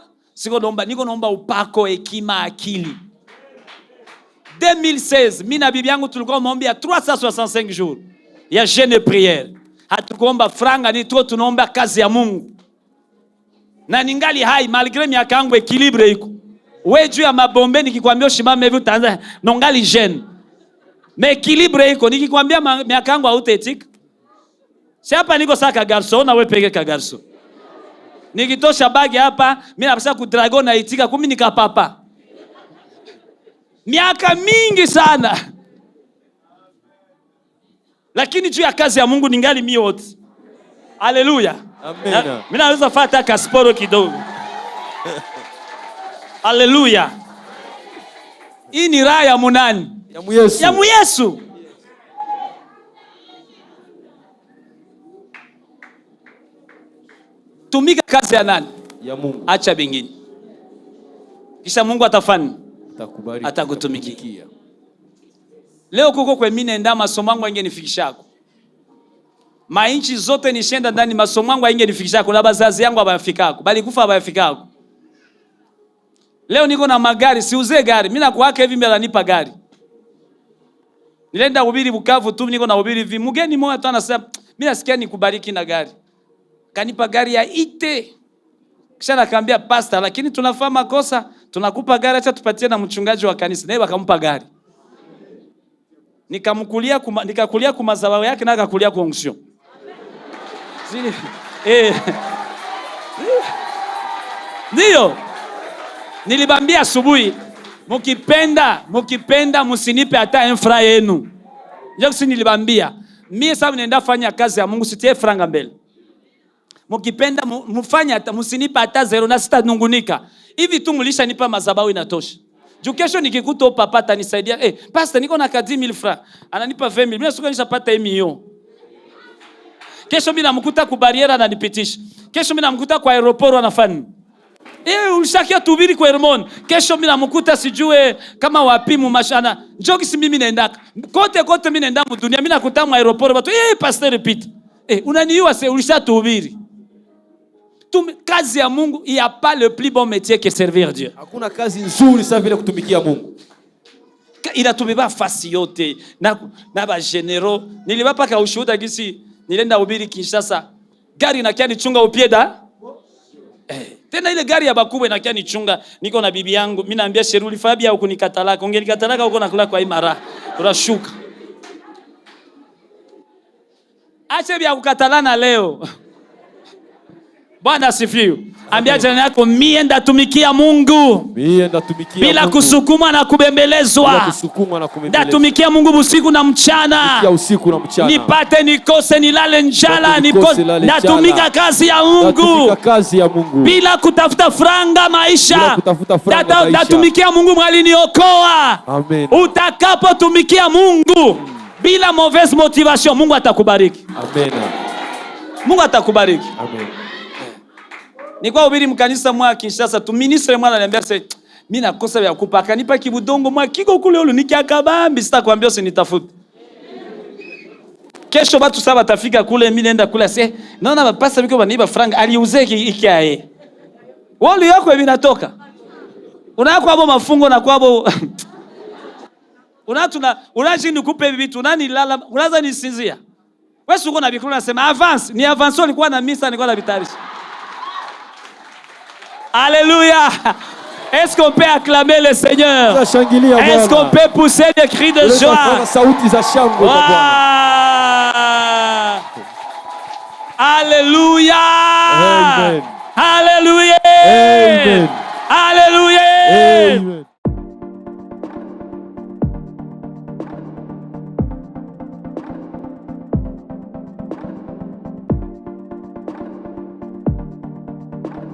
niko naomba upako, hekima, akili. 2016, mimi na bibi yangu tulikuwa maombi ya 365 jours. Ya jeune prière. Hatukuomba franga, ni tu tunaomba kazi ya Mungu. Na ningali hai malgré miaka yangu equilibre iko. Wewe juu ya mabombe nikikwambia ushimame hivi utaanza nongali jeune. Mais equilibre iko nikikwambia miaka yangu hautetika. Si hapa niko saka garçon na wewe peke ka garçon. Nikitosha bagi hapa mimi napasa ku dragon na itika kumi nikapapa. Miaka mingi sana. Lakini juu ya kazi ya Mungu ningali mimi wote. Haleluya.
Amen.
Mimi naweza fata kasporo kidogo. Haleluya. Hii ni raha ya munani?
Ya Yesu.
Ya Yesu. Tumika kazi ya nani?
Ya Mungu.
Acha bingine. Kisha Mungu atafanya.
Atakubariki.
Atakutumikia. Leo kuko kwa mimi nenda masomo yangu ingenifikishako. Mainchi zote nishenda ndani masomo yangu ingenifikishako na bazazi yangu abafikako. Bali kufa abafikako. Leo niko na magari, siuze gari. Mimi nakuwaka hivi mbele nipa gari. Nilienda kuhubiri Bukavu tu niko na kuhubiri hivi. Mgeni mmoja tu anasema, mimi nasikia nikubariki na gari. Kanipa gari ya ite. Kisha nakamwambia pastor, lakini tunafanya makosa, tunakupa gari acha tupatie na mchungaji wa kanisa. Naye akampa gari. Nikakulia kumazao yake na akakulia kwa unction. Ndio. Nilibambia asubuhi, mukipenda msinipe hata infra yenu. Ndio nilibambia. Mimi sasa ninaenda fanya kazi ya Mungu sitie franga mbele. Mukipenda mfanye hata msinipe hata 0 na sitanungunika. Hivi tu mulisha nipa mazabao inatosha. Juu kesho nikikuta papa atanisaidia. Pastor niko na 10,000 francs. Ananipa 20,000. Mimi sikuwa nishapata 1 million. Kesho mimi namkuta ku barriere ananipitisha. Kesho mimi namkuta kwa aeroport anafanya. Ulishakia tuhubiri kwa Hermon. Kesho mimi namkuta sijue kama wapimu mashana. Njoki si mimi naendaka. Kote mimi naenda mu dunia. Mimi nakuta mu aeroport watu pastor repeat. Unaniua se ulishatuhubiri. Kazi ya Mungu, il n'y a pas le plus bon métier que servir Dieu.
Hakuna kazi nzuri sana vile kutumikia Mungu.
Inatubeba fasi yote na ba general. Nilibapa ka ushuhuda gisi nilienda ubiri Kinshasa. Gari inakia nichunga upieda. Tena ile gari ya bakubwa inakia nichunga. Niko na bibi yangu, mimi naambia Sheruli Fabia huko nikatalaka. Ungenikatalaka huko nakula kwa imara. Tunashuka. Acha bia kukatalana leo. Bwana asifiwe. Ambia jirani yako mimi ndatumikia Mungu. Bila kusukuma na kubembelezwa. Ndatumikia Mungu usiku na mchana. Nipate nikose nilale njala ndatumika kazi ya Mungu. Bila kutafuta franga maisha. Ndatumikia Mungu mwaliniokoa.
Amen.
Utakapotumikia Mungu bila mauvaise motivation Mungu atakubariki.
Amen.
Mungu atakubariki.
Amen.
Nikuwa ubiri mkanisa mwa Kinshasa tu ministre mwana ananiambia sasa mimi nakosa vya kupa akanipa kibudongo mwa kiko kule ulu nikiakabambi sitakwambia usinitafute. Kesho watu saba tafika kule mimi naenda kula sasa naona bapasa biko baniba franga aliuze ikiae. Wali yako hivi natoka. Unako hapo mafungo na kwabo unajini nikupe vitu nani lala unaanza nisinzia. Wewe uko na bikuru unasema avance ni avance ulikuwa na misa nilikuwa na bitarisha. Alléluia. Est-ce qu'on peut acclamer le Seigneur? Est-ce qu'on peut pousser des cris de joie? Alléluia. Alléluia.
Amen.
Alléluia.